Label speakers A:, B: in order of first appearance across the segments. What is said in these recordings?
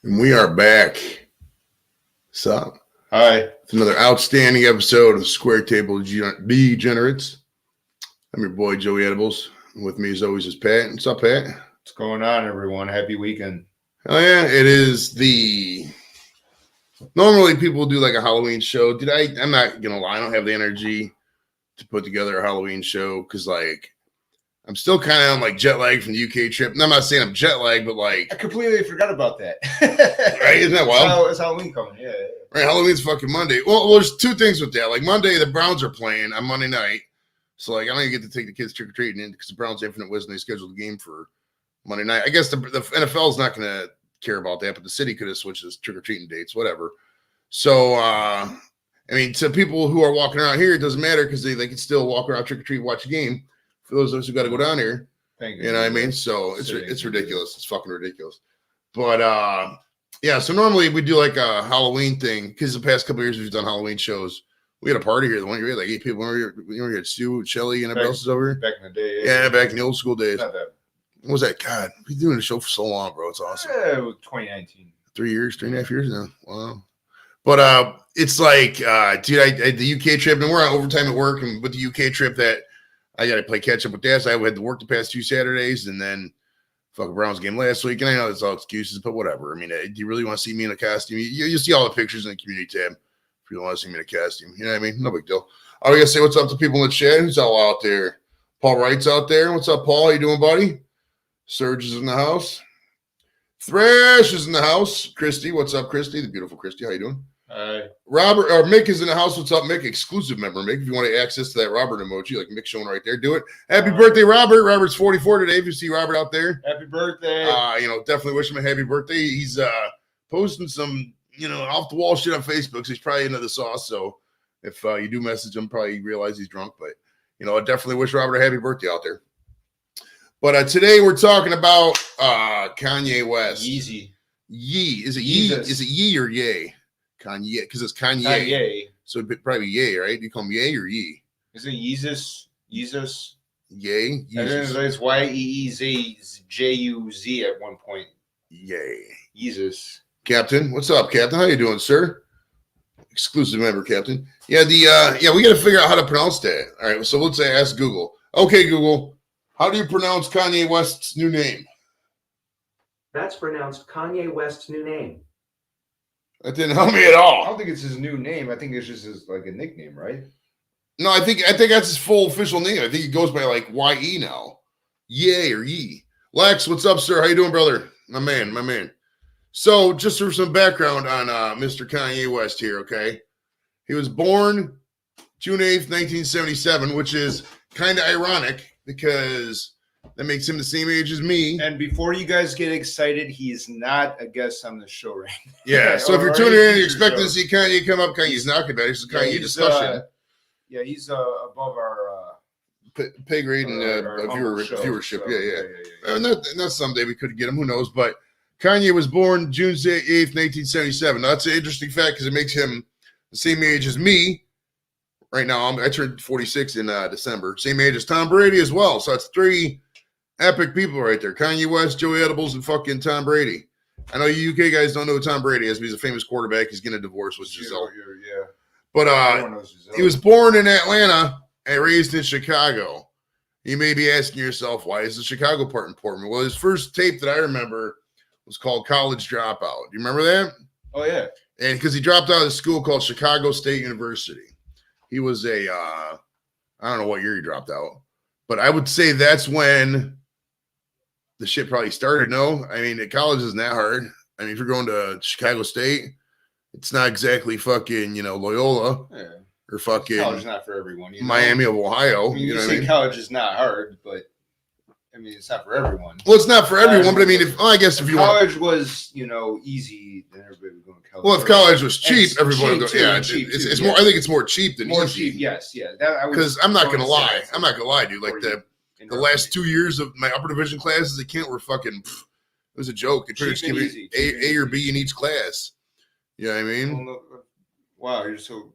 A: And we are back. So,
B: Hi.
A: it's another outstanding episode of Square Table Degenerates. I'm your boy, Joey Edibles. And with me, as always, is Pat. What's up, Pat?
B: What's going on, everyone? Happy weekend.
A: Oh, yeah. It is the... Normally, people do like a Halloween show. I'm not going to lie. I don't have the energy to put together a Halloween show because, like, I'm still kind of on, like, jet lag from the UK trip. And I'm not saying I'm jet lag, but, like...
B: I completely forgot about that.
A: Right? Isn't that wild?
B: It's Halloween coming, yeah.
A: Right, Halloween's fucking Monday. Well, there's two things with that. Like, Monday, the Browns are playing on Monday night. So, like, I don't even get to take the kids trick-or-treating in because the Browns Infinite Wisdom, they scheduled the game for Monday night. I guess the NFL is not going to care about that, but the city could have switched its trick-or-treating dates, whatever. So, I mean, to people who are walking around here, it doesn't matter because they can still walk around trick-or-treat, watch a game. For those of us who got to go down here, you know what I mean? So, it's ridiculous. It's fucking ridiculous. But, yeah, so normally we do like a Halloween thing because the past couple of years we've done Halloween shows. We had a party here. The one year we had like 8 people. We had Stu, Shelly, and everybody else is over here.
B: Back in the day.
A: Yeah, back in the old school days.
B: Not that.
A: What was that? God, we've been doing the show for so long, bro. It's awesome.
B: Yeah, it was 2019.
A: 3 years, 3.5 years now. Wow. But it's like, dude, I the UK trip, and we're on overtime at work, and with the UK trip that I got to play catch up with that. So I had to work the past 2 Saturdays, and then fucking Browns game last week. And I know it's all excuses, but whatever. I mean, do you really want to see me in a costume? You see all the pictures in the community tab if you don't want to see me in a costume. You know what I mean? No big deal. I gotta say what's up to people in the chat. Who's all out there? Paul Wright's out there. What's up, Paul? How you doing, buddy? Surge is in the house. Thrash is in the house. Christy, what's up, Christy? The beautiful Christy. How you doing?
B: Hi.
A: Robert or Mick is in the house. What's up, Mick? Exclusive member, Mick. If you want to access to that Robert emoji, like Mick showing right there, do it. Happy birthday, Robert. Robert's 44 today. If you see Robert out there,
B: Happy birthday.
A: Definitely wish him a happy birthday. He's posting some, off the wall shit on Facebook. So he's probably into the sauce. So if you do message him, probably realize he's drunk. But I definitely wish Robert a happy birthday out there. But today we're talking about Kanye West.
B: Yeezy.
A: Yee. Is it Yee?
B: Jesus.
A: Is it Yee or Yay? Kanye, because it's Kanye.
B: Kanye.
A: So it'd probably be Yay, right? Do you call him Yay or Yee?
B: Is it Yeezus? Yeezus?
A: Yay?
B: It's YEEZJUZ at one point.
A: Yay.
B: Yeezus.
A: Captain, what's up, Captain? How you doing, sir? Exclusive member, Captain. Yeah, we got to figure out how to pronounce that. All right, so let's say ask Google. Okay, Google, how do you pronounce Kanye West's new name?
C: That's pronounced Kanye West's new name.
A: That didn't help me at all.
B: I don't think it's his new name. I think it's just his a nickname, right?
A: No, I think that's his full official name. I think he goes by like YE now. Yay or Yee. Lex, what's up, sir? How you doing, brother? My man. So just for some background on Mr. Kanye West here, okay? He was born June 8th, 1977, which is kind of ironic because that makes him the same age as me.
B: And before you guys get excited, he is not a guest on the show right now.
A: Yeah, so if you're tuning in and you're expecting to see Kanye come up, Kanye's not going to be. This is Kanye discussion.
B: He's above our
A: pay grade and viewership.
B: So,
A: Yeah. Not someday we could get him. Who knows? But Kanye was born June 8th, 1977. Now, that's an interesting fact because it makes him the same age as me. Right now, I turned 46 in December. Same age as Tom Brady as well. So that's 3 epic people right there. Kanye West, Joey Edibles, and fucking Tom Brady. I know you UK guys don't know who Tom Brady is, but he's a famous quarterback. He's getting a divorce with Giselle.
B: Yeah.
A: But he was born in Atlanta and raised in Chicago. You may be asking yourself, why is the Chicago part important? Well, his first tape that I remember was called College Dropout. Do you remember that?
B: Oh, yeah.
A: And because he dropped out of a school called Chicago State University. He was I don't know what year he dropped out, but I would say that's when the shit probably started. No, I mean, college isn't that hard. I mean, if you're going to Chicago State, it's not exactly fucking, Loyola or fucking
B: college is not for everyone.
A: Miami of Ohio.
B: I mean, you say college is not hard, but I mean, it's not for everyone.
A: Well, it's not for everyone, but I mean, I guess if you
B: college was, easy, then everybody would go to college.
A: Well, if college was cheap, everybody would go. Yeah,
B: it's
A: more. I think it's more cheap than
B: more
A: easy.
B: cheap. Yes, yeah.
A: Because I'm not gonna lie. I'm not gonna lie, dude. Like the last 2 years of my upper division classes at Kent were fucking. It was a joke. They pretty much give me A or B in each class. You know what I mean?
B: Wow, you're so.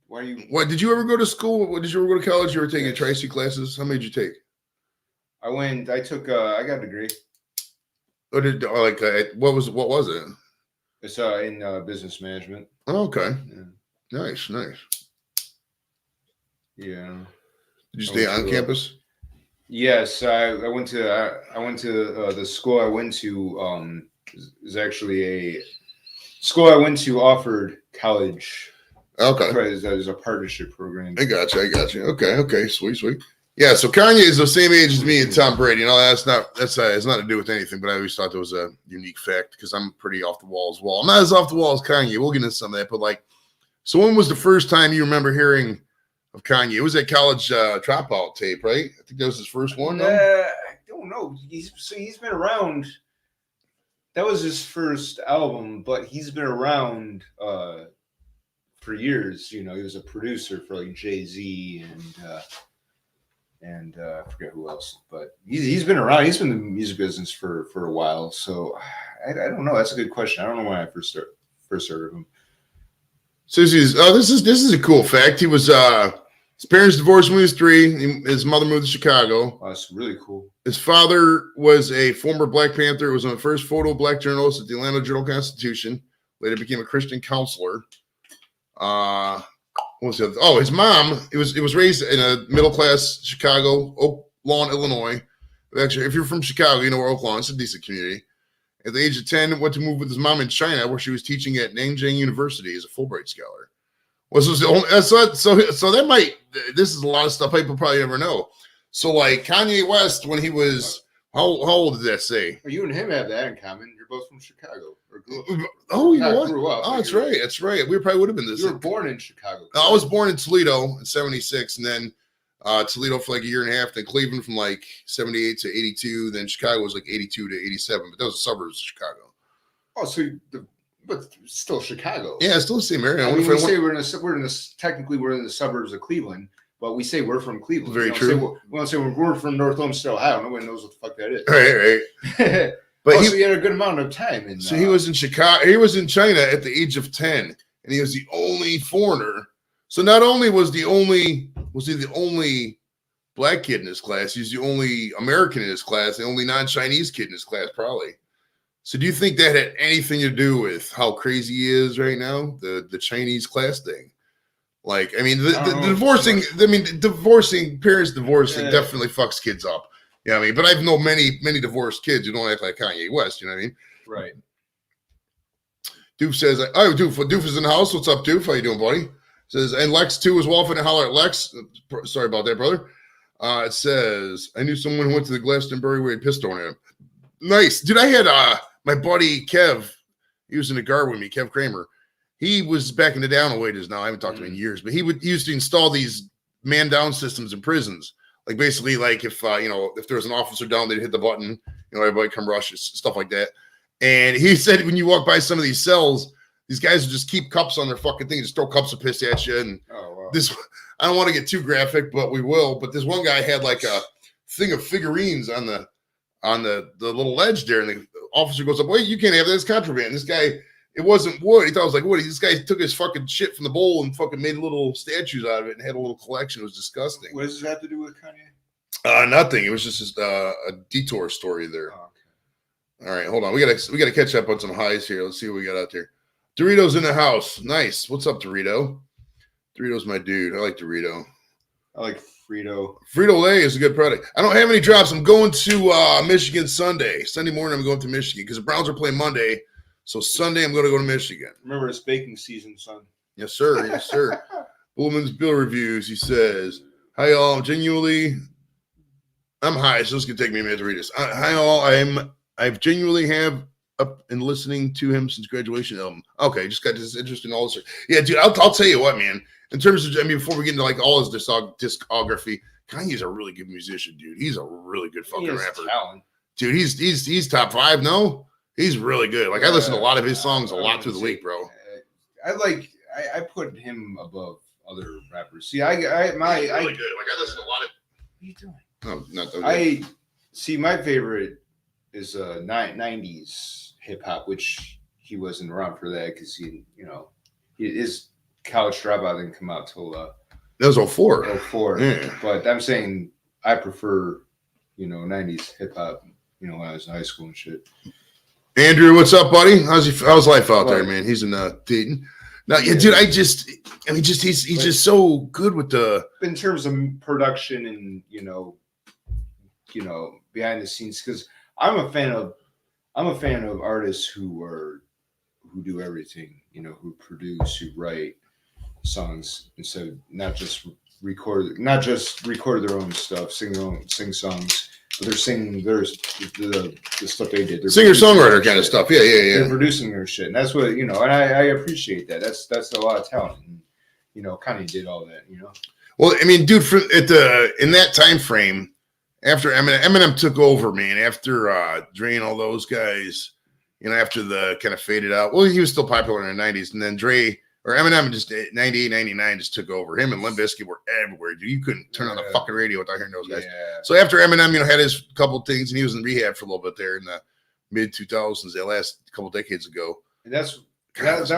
B: Why are you?
A: What did you ever go to school? Did you ever go to college? You were taking Tri-C classes. How many did you take?
B: I got a degree.
A: What was it?
B: It's in business management.
A: Oh, okay.
B: Yeah.
A: Nice.
B: Yeah.
A: Did you stay on campus?
B: Yes, I went to the school I went to is actually a school I went to offered college.
A: Okay.
B: There's a partnership program.
A: I got you. Okay. Sweet. Yeah, so Kanye is the same age as me and Tom Brady. It's not to do with anything, but I always thought that was a unique fact because I'm pretty off the wall as well. I'm not as off the wall as Kanye. We'll get into some of that, but like, so when was the first time you remember hearing of Kanye? It was that college dropout tape, right? I think that was his first one. No?
B: I don't know. He's been around. That was his first album, but he's been around for years. You know, he was a producer for like Jay-Z and I forget who else, but he's been around. He's been in the music business for a while. So I don't know. That's a good question. I don't know when I first heard of him.
A: So this is a cool fact. He was his parents divorced when he was 3. His mother moved to Chicago.
B: Oh, that's really cool.
A: His father was a former Black Panther. Was on the first photo black journalist at the Atlanta Journal-Constitution. Later became a Christian counselor. What was the other? Oh, his mom. It was raised in a middle class Chicago, Oak Lawn, Illinois. Actually, if you're from Chicago, you know where Oak Lawn is. It's a decent community. At the age of 10, went to move with his mom in China, where she was teaching at Nanjing University as a Fulbright scholar. Well, so that might. This is a lot of stuff people probably never know. So, like Kanye West, when he was how old did that say?
B: You and him have that in common. You're both from Chicago. Or grew up.
A: Oh, you know what?
B: Grew up,
A: oh, that's right. That's right. We probably would have been this.
B: You were born in Chicago.
A: I was born in Toledo in '76, and then Toledo for like a year and a half. Then Cleveland from like '78 to '82. Then Chicago was like '82 to '87. But those are suburbs of Chicago.
B: Oh, so but still Chicago.
A: Yeah, it's still the same area.
B: We say we're in the suburbs of Cleveland, but we say we're from Cleveland.
A: Very true.
B: We don't say we're from North Olmsted, Ohio. Nobody knows what the fuck that is.
A: Right. But
B: so he had a good amount of time.
A: So he was in Chicago. He was in China at the age of 10, and he was the only foreigner. So not only was he the only black kid in his class, he's the only American in his class, the only non-Chinese kid in his class, probably. So do you think that had anything to do with how crazy he is right now? The Chinese class thing? Like, I mean, the divorcing parents divorcing definitely fucks kids up. Yeah, I mean, but I've known many divorced kids who don't act like Kanye West. You know what I mean?
B: Right.
A: Doof says, "Oh, Doof is in the house. What's up, Doof? How you doing, buddy?" Says, and Lex too was waffling and holler at Lex. Sorry about that, brother. It says, I knew someone who went to the Glastonbury where he pissed on him. Nice, dude. I had my buddy Kev. He was in the guard with me, Kev Kramer. He was back in the down away now. I haven't talked to him in years, but he used to install these man down systems in prisons. Like basically, like if if there was an officer down, they'd hit the button, everybody come rush, stuff like that. And he said when you walk by some of these cells, these guys would just keep cups on their fucking thing, just throw cups of piss at you. And this, I don't want to get too graphic, but we will. But this one guy had like a thing of figurines on the little ledge there, and the officer goes up, "Wait, you can't have that. It's contraband." This guy, it wasn't wood. He thought it was like wood. This guy took his fucking shit from the bowl and fucking made little statues out of it and had a little collection. It was disgusting.
B: What does this have to do with Kanye?
A: Nothing. It was just a detour story there. Oh, okay. All right, hold on. We gotta catch up on some highs here. Let's see what we got out there. Dorito's in the house. Nice. What's up, Dorito? Dorito's my dude. I like Dorito.
B: I like Frito.
A: Frito-Lay is a good product. I don't have any drops. I'm going to Michigan Sunday. Sunday morning, I'm going to Michigan because the Browns are playing Monday. So Sunday, I'm going to go to Michigan.
B: Remember, it's baking season, son.
A: Yes, sir. Yes, sir. Bullman's Bill Reviews. He says, "Hi, all. I'm high, so it's going to take me a minute to read this. Hi, all. I've genuinely have up and listening to him since graduation album. Okay, just got this interest in all this. Yeah, dude, I'll tell you what, man. In terms of, before we get into like all his discography, Kanye's a really good musician, dude. He's a really good fucking rapper.
B: Talent.
A: Dude, he's top 5. No, he's really good. Like I listen to a lot of his songs a lot through the week, bro.
B: I put him above other rappers. See,
A: really good. Like I listen to a lot of.
B: What are you doing?
A: Oh, not that.
B: See. My favorite is 90s hip hop, which he wasn't around for that because his college dropout didn't come out till
A: that was 04.
B: 04. Yeah. But I'm saying I prefer 90s hip hop. When I was in high school and shit.
A: Andrew, what's up, buddy? How's life out there, man? He's in Dayton. No, yeah, dude. He's just so good with the
B: in terms of production and behind the scenes. Because I'm a fan of artists who do everything. Who produce, who write songs, and so not just record their own stuff, sing songs. They're singing the stuff they did.
A: Singer-songwriter kind of stuff. Yeah.
B: They're producing their shit. And that's what, and I appreciate that. That's a lot of talent. And, Kanye did all that,
A: Well, I mean, dude, in that time frame, after Eminem took over, man, after Dre and all those guys, after the kind of faded out. Well, he was still popular in the 90s. And then Eminem just 98, 99 just took over. Him and Limp Bizkit were everywhere. Dude, you couldn't turn on the fucking radio without hearing those guys.
B: Yeah.
A: So after Eminem, had his couple things, and he was in rehab for a little bit there in the mid 2000s, the last couple decades ago.
B: And that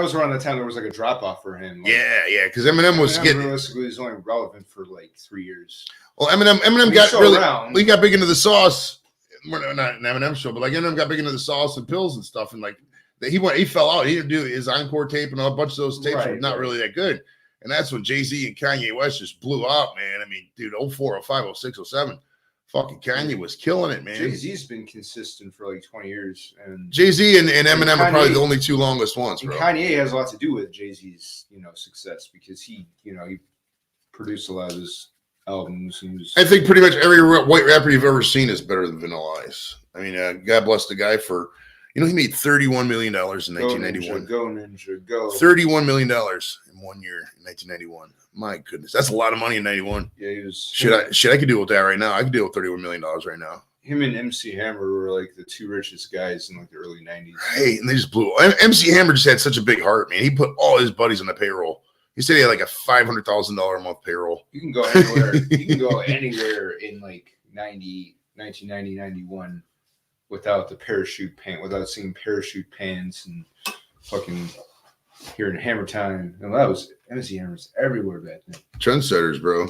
B: was around the time there was like a drop off for him.
A: Yeah, because Eminem was
B: realistically was only relevant for like 3 years.
A: Well, Eminem got really he got big into the sauce. We're not an Eminem show, but like Eminem got big into the sauce and pills and stuff, and like. He fell out. He didn't do his encore tape, and a bunch of those tapes were not really that good. And that's when Jay-Z and Kanye West just blew up, man. I mean, dude, 04, 05, 06, 07, fucking Kanye was killing it, man.
B: Jay-Z's been consistent for like 20 years. And
A: Jay-Z and Eminem are probably the only two longest ones, bro.
B: Kanye has a lot to do with Jay-Z's, success because he produced a lot of his albums.
A: I think pretty much every white rapper you've ever seen is better than Vanilla Ice. I mean, God bless the guy for... he made $31 million in 1991.
B: Go Ninja, go.
A: $31 million in 1 year in 1991. My goodness. That's a lot of money in 91.
B: Yeah, he was.
A: I could deal with that right now. I could deal with $31 million right now.
B: Him and MC Hammer were like the two richest guys in like the early 90s.
A: Right, and they just blew. MC Hammer just had such a big heart, man. He put all his buddies on the payroll. He said he had like a $500,000 a month payroll.
B: You can go anywhere. You can go anywhere in like 1990, 91. Without the parachute pant, without seeing parachute pants and fucking hearing Hammer Time. And that was MC Hammer's everywhere back then.
A: Trendsetters, bro.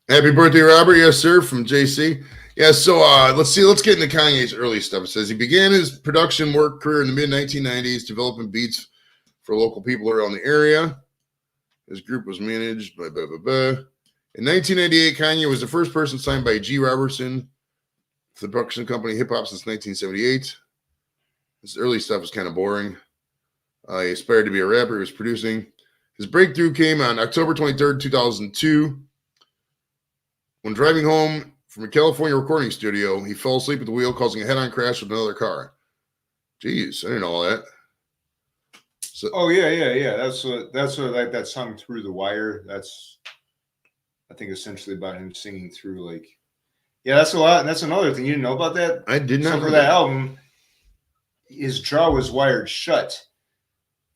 A: Happy birthday, Robert. Yes, sir, from JC. Yeah, so let's get into Kanye's early stuff. It says he began his production work career in the mid-1990s, developing beats for local people around the area. His group was managed by blah, blah, blah. In 1998, Kanye was the first person signed by G. Robertson, the production company hip hop since 1978. This early stuff is kind of boring. He aspired to be a rapper. He was producing. His breakthrough came on October 23rd, 2002. When driving home from a California recording studio, he fell asleep at the wheel, causing a head-on crash with another car. Jeez, I didn't know all that. So,
B: yeah. That's what like that song "Through the Wire." That's I think essentially about him singing through like. Yeah, that's a lot. That's another thing. You didn't know about that?
A: I did not.
B: So for that album, his jaw was wired shut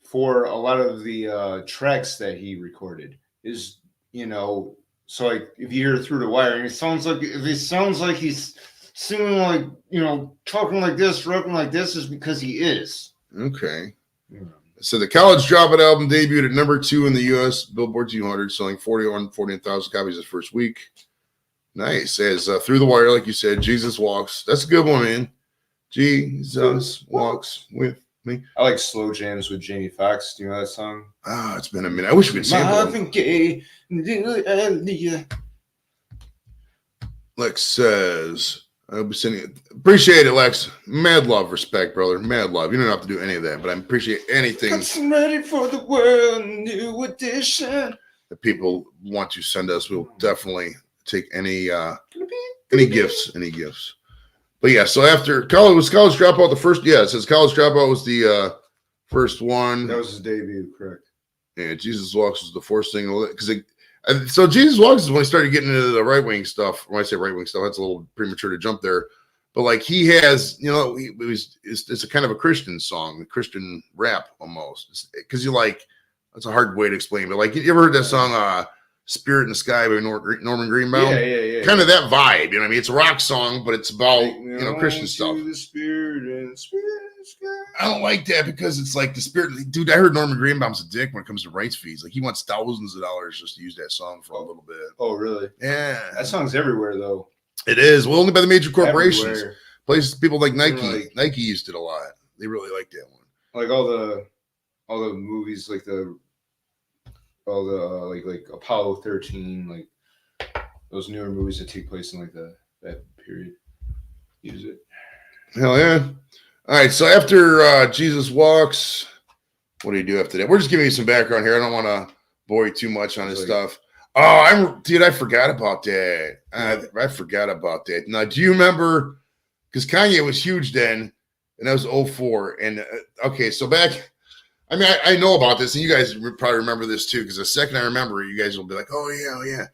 B: for a lot of the tracks that he recorded. So like if you hear Through the Wire, and it sounds like he's singing like, talking like this, rapping like this, is because he is.
A: Okay. Yeah. So the College Dropout album debuted at number 2 in the U.S. Billboard 200, selling 49,000 copies his first week. Nice. As Through the Wire, like you said, Jesus Walks. That's a good one, man. Jesus walks with me.
B: I like Slow Jams with Jamie Foxx. Do you know that song?
A: Ah, it's been a minute. I wish we could sample it. Lex says, I'll be sending it. Appreciate it, Lex. Mad love, respect, brother. Mad love. You don't have to do any of that, but I appreciate anything.
B: I'm ready for the world, new edition.
A: That people want to send us. We'll definitely take any gifts. But yeah, so after College Dropout, the first, it says College Dropout was the first one.
B: That was his debut, correct?
A: Yeah, Jesus Walks was the fourth single. So Jesus Walks is when he started getting into the right wing stuff. When I say right wing stuff, that's a little premature to jump there. But like he has, it's a kind of a Christian song, Christian rap almost. Because that's a hard way to explain. But like, you ever heard that song, Spirit in the Sky by Norman Greenbaum?
B: Yeah.
A: Kind of that vibe, what I mean? It's a rock song, but it's about, Christian stuff.
B: The spirit in the sky.
A: I don't like that because it's like the spirit. Dude, I heard Norman Greenbaum's a dick when it comes to rights fees. Like he wants thousands of dollars just to use that song for a little bit.
B: Oh, really?
A: Yeah.
B: That song's everywhere, though.
A: It is. Well, only by the major corporations.
B: Everywhere.
A: Places, people like Nike. Nike used it a lot. They really like that one.
B: Like all the movies, like like Apollo 13, like those newer movies that take place in like that period. Use it.
A: Hell yeah! All right, so after Jesus Walks, what do you do after that? We're just giving you some background here. I don't want to bore you too much on this stuff. Oh, I forgot about that. I forgot about that. Now, do you remember? Because Kanye was huge then, and that was 04. And okay, so back, I mean, I know about this, and you guys probably remember this too, because the second I remember it, you guys will be like, oh, yeah.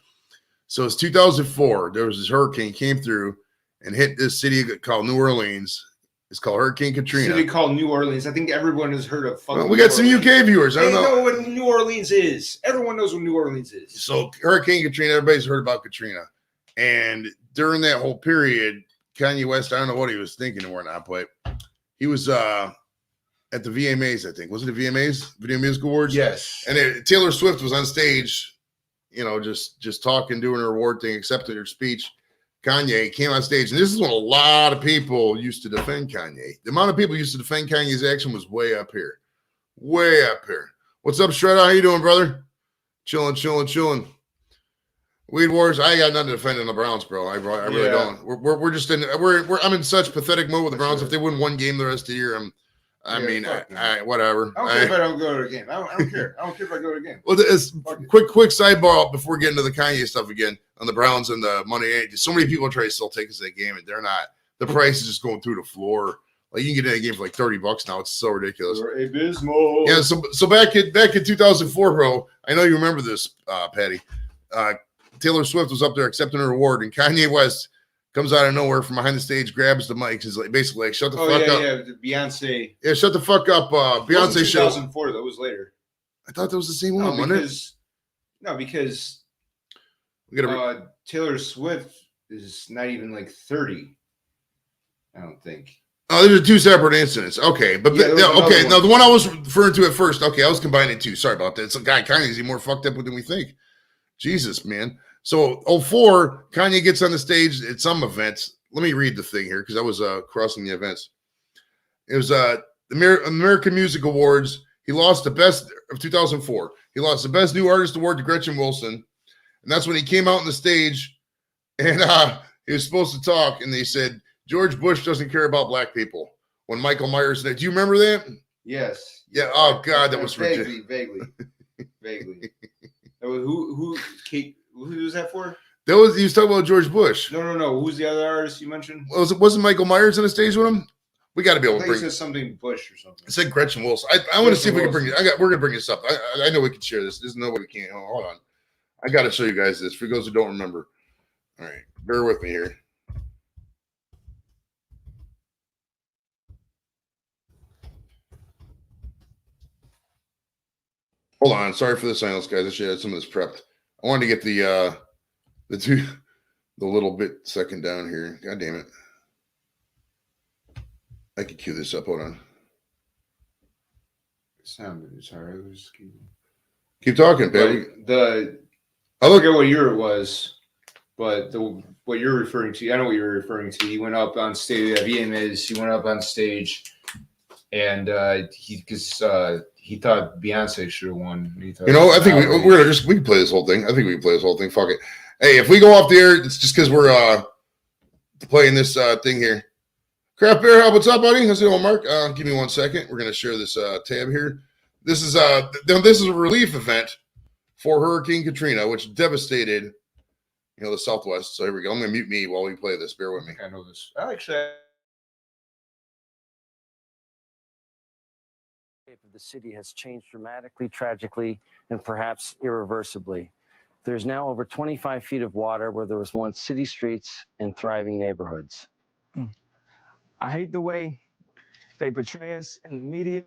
A: So it's 2004. There was this hurricane came through and hit this city called New Orleans. It's called Hurricane Katrina.
B: City called New Orleans. I think everyone has heard of.
A: Well, we got some UK viewers. I don't know
B: what New Orleans is. Everyone knows what New Orleans is.
A: So Hurricane Katrina, everybody's heard about Katrina. And during that whole period, Kanye West, I don't know what he was thinking or not, but he was at the VMAs, I think. Was it the VMAs? Video Music Awards?
B: Yes.
A: And Taylor Swift was on stage, just talking, doing her award thing, accepting her speech. Kanye came on stage, and this is when a lot of people used to defend Kanye. The amount of people used to defend Kanye's action was way up here. Way up here. What's up, Shredder? How you doing, brother? Chilling. Weed Wars. I got nothing to defend in the Browns, bro. I really don't. We're just in. I'm in such pathetic mode with the Browns. If they win one game the rest of the year, whatever.
B: I don't care if I don't go to a game. I don't care. I don't care if I go to a game.
A: Well, it's quick sidebar before getting to the Kanye stuff again on the Browns and the money. So many people try to still take us that game, and they're not. The price is just going through the floor. Like you can get that game for like $30 now. It's so ridiculous.
B: You're abysmal.
A: Yeah. So back in 2004, bro. I know you remember this, Patty. Taylor Swift was up there accepting her award, and Kanye West comes out of nowhere from behind the stage, grabs the mic, is like basically like, "Shut the fuck up."
B: Yeah, Beyonce.
A: Yeah, shut the fuck up. Beyonce show.
B: 2004. That was later.
A: I thought that was the same one, wasn't it?
B: No, because
A: we gotta
B: Taylor Swift is not even like 30. I don't think.
A: Oh, these are two separate incidents. Okay, but okay. Now the one I was referring to at first. Okay, I was combining two. Sorry about that. It's a guy. Kanye's more fucked up than we think. Jesus, man. So 04, Kanye gets on the stage at some event. Let me read the thing here because I was crossing the events. It was the American Music Awards. He lost the best of 2004. He lost the Best New Artist Award to Gretchen Wilson. And that's when he came out on the stage and he was supposed to talk. And they said, George Bush doesn't care about black people. When Michael Myers said, do you remember that?
B: Yes.
A: Yeah. Oh, God, that was
B: vaguely. Who was that for?
A: He was talking about George Bush.
B: No. Who's the other artist you mentioned?
A: Wasn't Michael Myers on the stage with him? We got to be able to bring.
B: It said something Bush or something.
A: It said Gretchen Wilson. I want to see if we can bring it. We're gonna bring this up. I know we can share this. There's no way we can't. Hold on. I got to show you guys this for those who don't remember. All right, bear with me here. Hold on. Sorry for the silence, guys. I should have some of this prepped. I wanted to get the little bit second down here. God damn it. I could cue this up. Hold on.
B: Sorry.
A: Keep talking, baby.
B: I forget what year it was, but what you're referring to, I know what you're referring to. He went up on stage. VMAs. He went up on stage, and he thought Beyonce should have won.
A: I think we can play this whole thing. I think we can play this whole thing. Fuck it. Hey, if we go off the air, it's just because we're playing this thing here. Craft Bear, what's up, buddy? How's it going, Mark? Give me 1 second. We're gonna share this tab here. This is a relief event for Hurricane Katrina, which devastated, the Southwest. So here we go. I'm gonna mute me while we play this. Bear with me.
B: I know this. Actually,
D: the city has changed dramatically, tragically, and perhaps irreversibly. There's now over 25 feet of water where there was once city streets and thriving neighborhoods.
E: I hate the way they portray us in the media.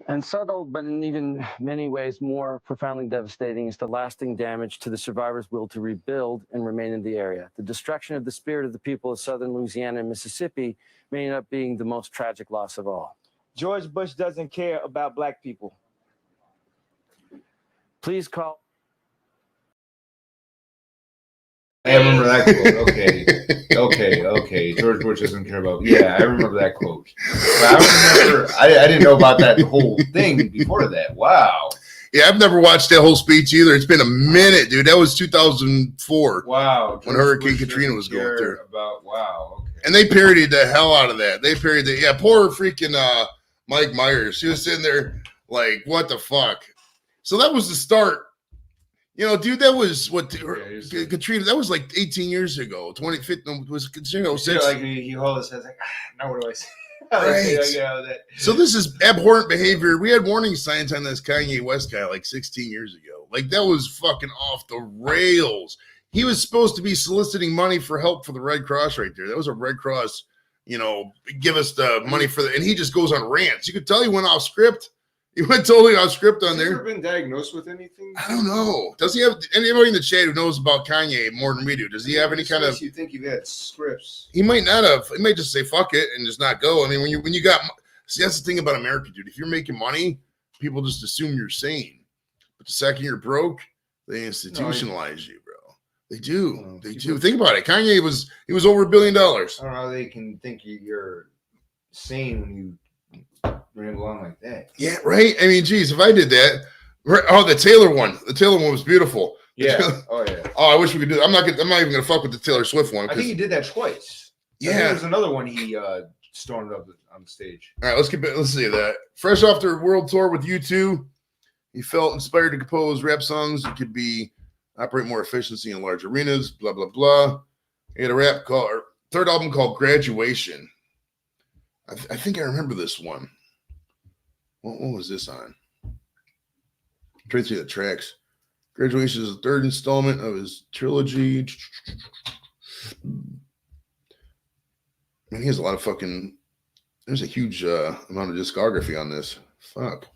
D: And subtle, but in even many ways more profoundly devastating, is the lasting damage to the survivors' will to rebuild and remain in the area. The destruction of the spirit of the people of southern Louisiana and Mississippi may end up being the most tragic loss of all.
E: George Bush doesn't care about black people.
D: Please call.
B: I remember that quote. Okay. George Bush doesn't care about. Yeah, I remember that quote. But I remember. I didn't know about that whole thing before that. Wow.
A: Yeah, I've never watched that whole speech either. It's been a minute, dude. That was 2004.
B: Wow.
A: When Hurricane Katrina was going through.
B: Wow. Okay.
A: And they parodied the hell out of that. They parodied the poor freaking Mike Myers. He was sitting there like, what the fuck? So that was the start. You know, dude, that was what Katrina. That was like 18 years ago. 2015 was Katrina.
B: Like he holds his head like, now what do I say?
A: Right. So this is abhorrent behavior. We had warning signs on this Kanye West guy like 16 years ago. Like that was fucking off the rails. He was supposed to be soliciting money for help for the Red Cross right there. That was a Red Cross, give us the money for and he just goes on rants. You could tell he went off script. He went totally off script on there.
B: Has he ever been diagnosed with anything?
A: I don't know. Does he have anybody in the chat who knows about Kanye more than we do? Does he have any kind of?
B: You think you've had scripts?
A: He might not have. He might just say fuck it and just not go. I mean, when you got, see, that's the thing about America, dude. If you're making money, people just assume you're sane. But the second you're broke, they institutionalize you, bro. They do. They do. Think about it. Kanye was over $1 billion.
B: I don't know how they can think you're sane when you ramble on like that.
A: Yeah, right. I mean, geez, if I did that. Oh, the Taylor one. The Taylor one was beautiful.
B: Yeah. Oh yeah.
A: Oh, I wish we could do. I'm not even gonna fuck with the Taylor Swift one.
B: I think he did that twice.
A: Yeah.
B: There's another one he stormed up on stage.
A: All right, let's see that. Fresh off their world tour with U2, he felt inspired to compose rap songs that could operate more efficiency in large arenas. Blah blah blah. He had a third album called Graduation. I think I remember this one. What was this on? I'm trying to see the tracks. Graduation is the third installment of his trilogy. Man, he has a lot of fucking. There's a huge amount of discography on this. Fuck.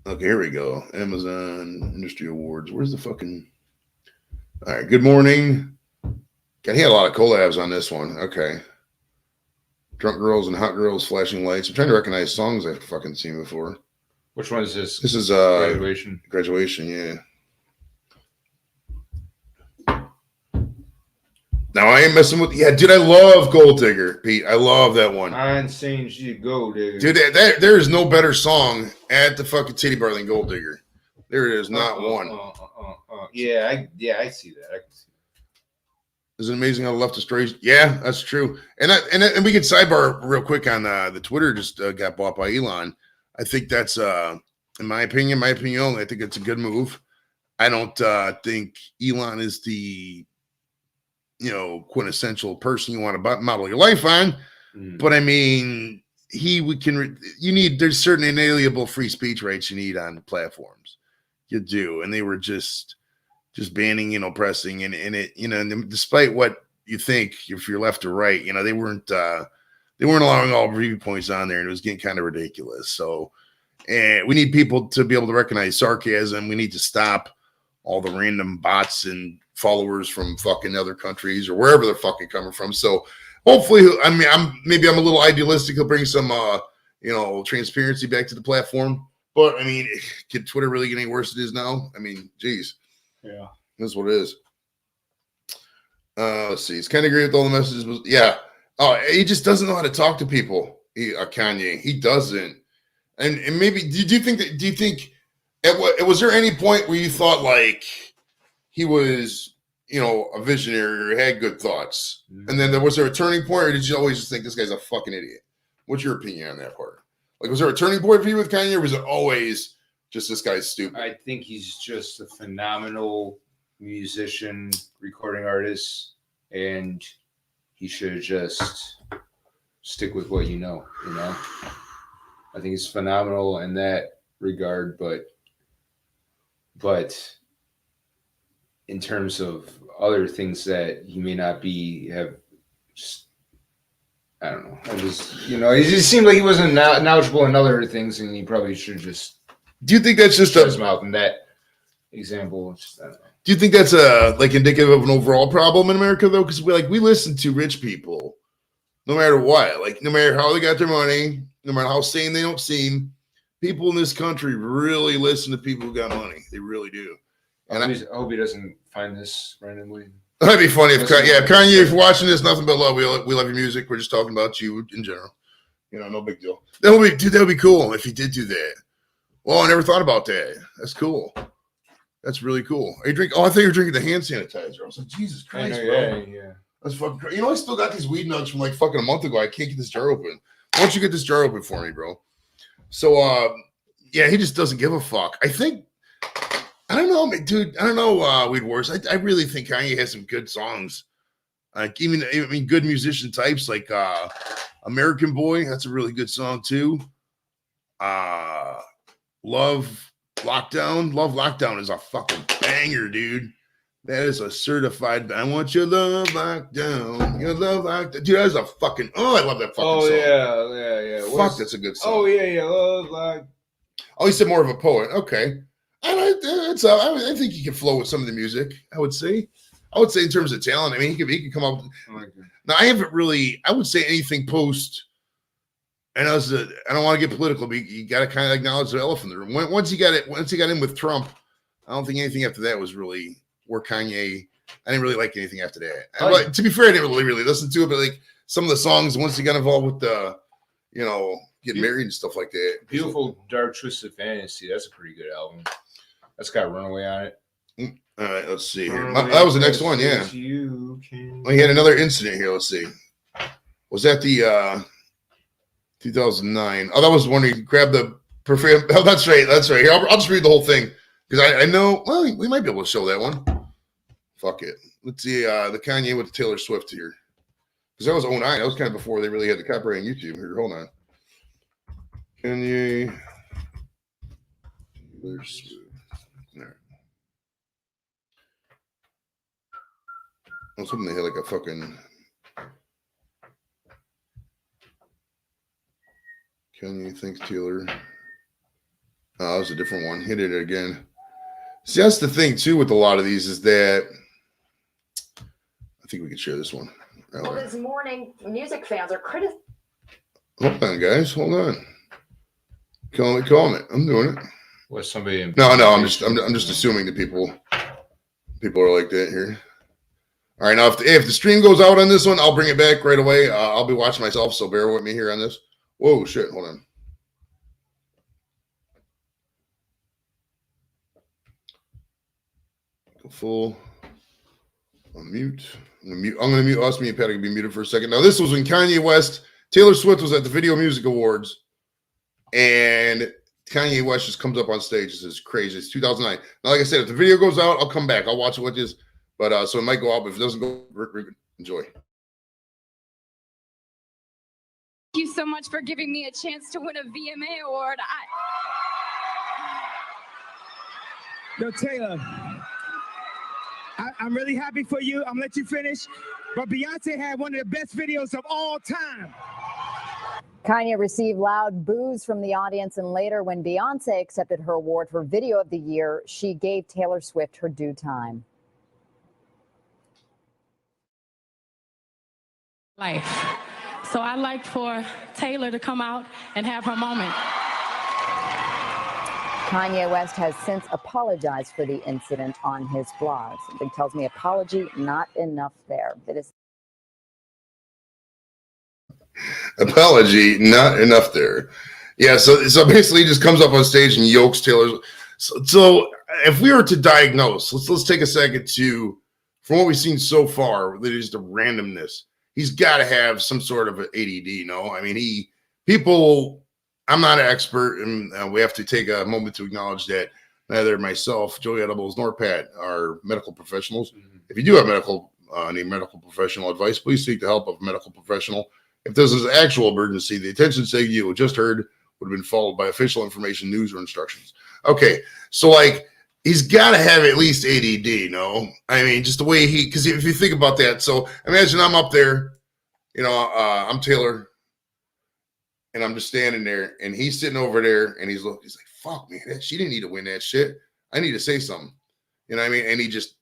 A: Okay, here we go. Amazon Industry Awards. Where's the fucking? All right. Good morning. God, he had a lot of collabs on this one. Okay. Drunk Girls and Hot Girls, Flashing Lights. I'm trying to recognize songs I've fucking seen before.
B: Which one is this?
A: This is
B: Graduation.
A: Graduation, yeah. Now I ain't messing with. Yeah, dude, I love Gold Digger, Pete. I love that one.
B: I'm saying you go, dude.
A: Dude, there is no better song at the fucking titty bar than Gold Digger. There is not one.
B: Yeah, I see that. I can see.
A: Is it amazing how the left destroys? Yeah, that's true. And we can sidebar real quick on the Twitter just got bought by Elon. I think that's in my opinion only. I think it's a good move. I don't think Elon is the quintessential person you want to model your life on. But I mean, there's certain inalienable free speech rights you need on platforms. You do, and they were just banning, pressing and it, and despite what you think, if you're left or right, they weren't allowing all viewpoints on there, and it was getting kind of ridiculous. So, and we need people to be able to recognize sarcasm. We need to stop all the random bots and followers from fucking other countries or wherever they're fucking coming from. So hopefully, I mean, I'm a little idealistic. He'll bring some, transparency back to the platform. But I mean, can Twitter really get any worse than it is now? I mean, geez.
B: Yeah,
A: that's what it is. Let's see. He's kind of agree with all the messages. Yeah. Oh, he just doesn't know how to talk to people. Kanye, he doesn't. And maybe do you think was there any point where you thought like he was, a visionary or had good thoughts, and then was there a turning point, or did you always just think this guy's a fucking idiot? What's your opinion on that part? Like, was there a turning point for you with Kanye, or was it always just this guy's stupid?
B: I think he's just a phenomenal musician, recording artist, and he should just stick with what you know. I think he's phenomenal in that regard, but in terms of other things that he may not I don't know. I just, you know, it just seemed like he wasn't knowledgeable in other things, and he probably should just.
A: Do you think that's just
B: shut his mouth in that example? Just, I don't know.
A: Do you think that's like indicative of an overall problem in America though? Because we listen to rich people, no matter what, like no matter how they got their money, no matter how sane they don't seem. People in this country really listen to people who got money. They really do. And
B: I hope he doesn't find this randomly.
A: That'd be funny if Kanye, if you're watching this, nothing but love. We love your music. We're just talking about you in general. You know, no big deal. That would be cool if he did do that. Well, I never thought about that. That's cool. That's really cool. Are you drink? Oh, I thought you were drinking the hand sanitizer. I was like, Jesus Christ, bro.
B: Yeah.
A: That's fucking crazy. You know, I still got these weed nugs from like fucking a month ago. I can't get this jar open. Why don't you get this jar open for me, bro? So, yeah, he just doesn't give a fuck. I think, I don't know, dude. I don't know, Weed Wars. I really think Kanye has some good songs. Like, good musician types like American Boy. That's a really good song, too. Love Lockdown is a fucking banger, dude. That is a certified. I want your love lockdown. Your love lockdown. Dude, that is a fucking. Oh, I love that fucking song.
B: Yeah.
A: Fuck, that's a good song.
B: Oh, yeah. Love lockdown.
A: Oh, he said more of a poet. Okay. I think he can flow with some of the music, I would say. in terms of talent, I mean, he could come up with. Now, I haven't really, I would say anything post. And I don't want to get political, but you got to kind of acknowledge the elephant in the room. Once he got in with Trump, I don't think anything after that was really where Kanye. I didn't really like anything after that. But to be fair, I didn't really listen to it. But like some of the songs, once he got involved with the, getting married and stuff like that.
B: Beautiful Dark Twisted Fantasy. That's a pretty good album. That's got Runaway on it.
A: All right, let's see here. That was the next one, yeah. He had another incident here. Let's see. Was that the 2009? Oh, that was when he grabbed the perfume. Oh, that's right. Here, I'll just read the whole thing because I know. Well, we might be able to show that one. Fuck it. Let's see. The Kanye with Taylor Swift here, because that was 2009. That was kind of before they really had the copyright on YouTube. Here, hold on. Kanye. Taylor Swift. All right. I was hoping they had like a fucking. Kanye thinks Taylor. Oh, that was a different one. Hit it again. See, that's the thing too with a lot of these is that I think we can share this one.
F: Well, this morning, music fans are criticizing.
A: Hold on, guys. Hold on. Call me. I'm doing it.
B: Was somebody?
A: No. I'm just assuming that people are like that here. All right, now if the stream goes out on this one, I'll bring it back right away. I'll be watching myself, so bear with me here on this. Whoa, shit! Hold on. Go full. Unmute. I'm gonna mute us. Me and Pat can be muted for a second. Now, this was when Kanye West, Taylor Swift was at the Video Music Awards, and Kanye West just comes up on stage. This is crazy. It's 2009. Now, like I said, if the video goes out, I'll come back. I'll watch it with you. But so it might go out, but if it doesn't go, enjoy.
G: Thank you so much for giving me a chance to win a VMA award.
E: Yo, Taylor, I'm really happy for you. I'm gonna let you finish. But Beyonce had one of the best videos of all time.
H: Kanye received loud boos from the audience, and later, when Beyonce accepted her award for Video of the Year, she gave Taylor Swift her due time.
G: Life. So I'd like for Taylor to come out and have her moment.
H: Kanye West has since apologized for the incident on his blog. Something tells me apology not enough there. It is
A: apology not enough there. Yeah, so basically he just comes up on stage and yokes Taylor. So if we were to diagnose, let's take a second to, from what we've seen so far, that is the randomness. He's got to have some sort of an ADD, no? I mean, I'm not an expert, and we have to take a moment to acknowledge that neither myself, Joey Edibles, nor Pat are medical professionals. Mm-hmm. If you do have need medical professional advice, please seek the help of a medical professional. If this is an actual emergency, the attention signal you just heard would have been followed by official information, news, or instructions. Okay, so like, he's got to have at least ADD, no? I mean, just the way because if you think about that, so imagine I'm up there I'm Taylor, and I'm just standing there, and he's sitting over there, and he's like, fuck, man, she didn't need to win that shit. I need to say something. You know what I mean? And he just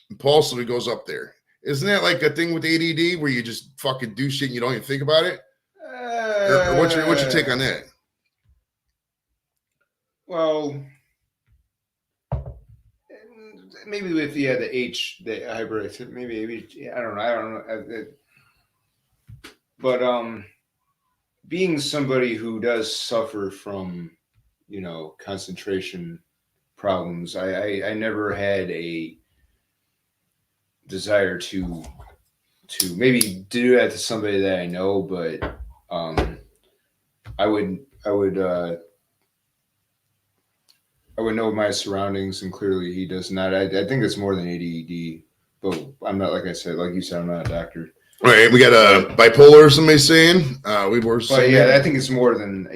A: impulsively goes up there. Isn't that like a thing with ADD where you just fucking do shit and you don't even think about it? Or what's your take on that?
B: Well, maybe if you had the hybrid, maybe I don't know. But being somebody who does suffer from, concentration problems, I never had a desire to maybe do that to somebody that I know, but I would know my surroundings, and clearly he does not. I think it's more than ADD, but I'm not, like I said, like you said, I'm not a doctor.
A: All right, we got a bipolar, somebody's saying. We were saying.
B: But yeah, I think it's more than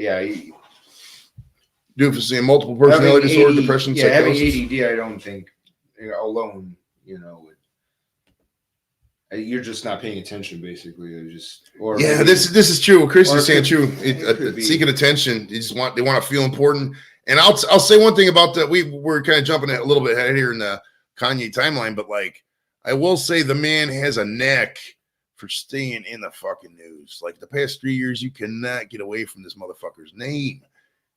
A: Doofus, multiple personality disorder, depression, psychosis.
B: Having ADD, I don't think alone, you're just not paying attention, basically. This
A: is true. Chris is saying true. Seeking attention, they want to feel important. And I'll say one thing about that. We're kind of jumping a little bit ahead here in the Kanye timeline, but like I will say, the man has a knack for staying in the fucking news. Like the past 3 years, you cannot get away from this motherfucker's name.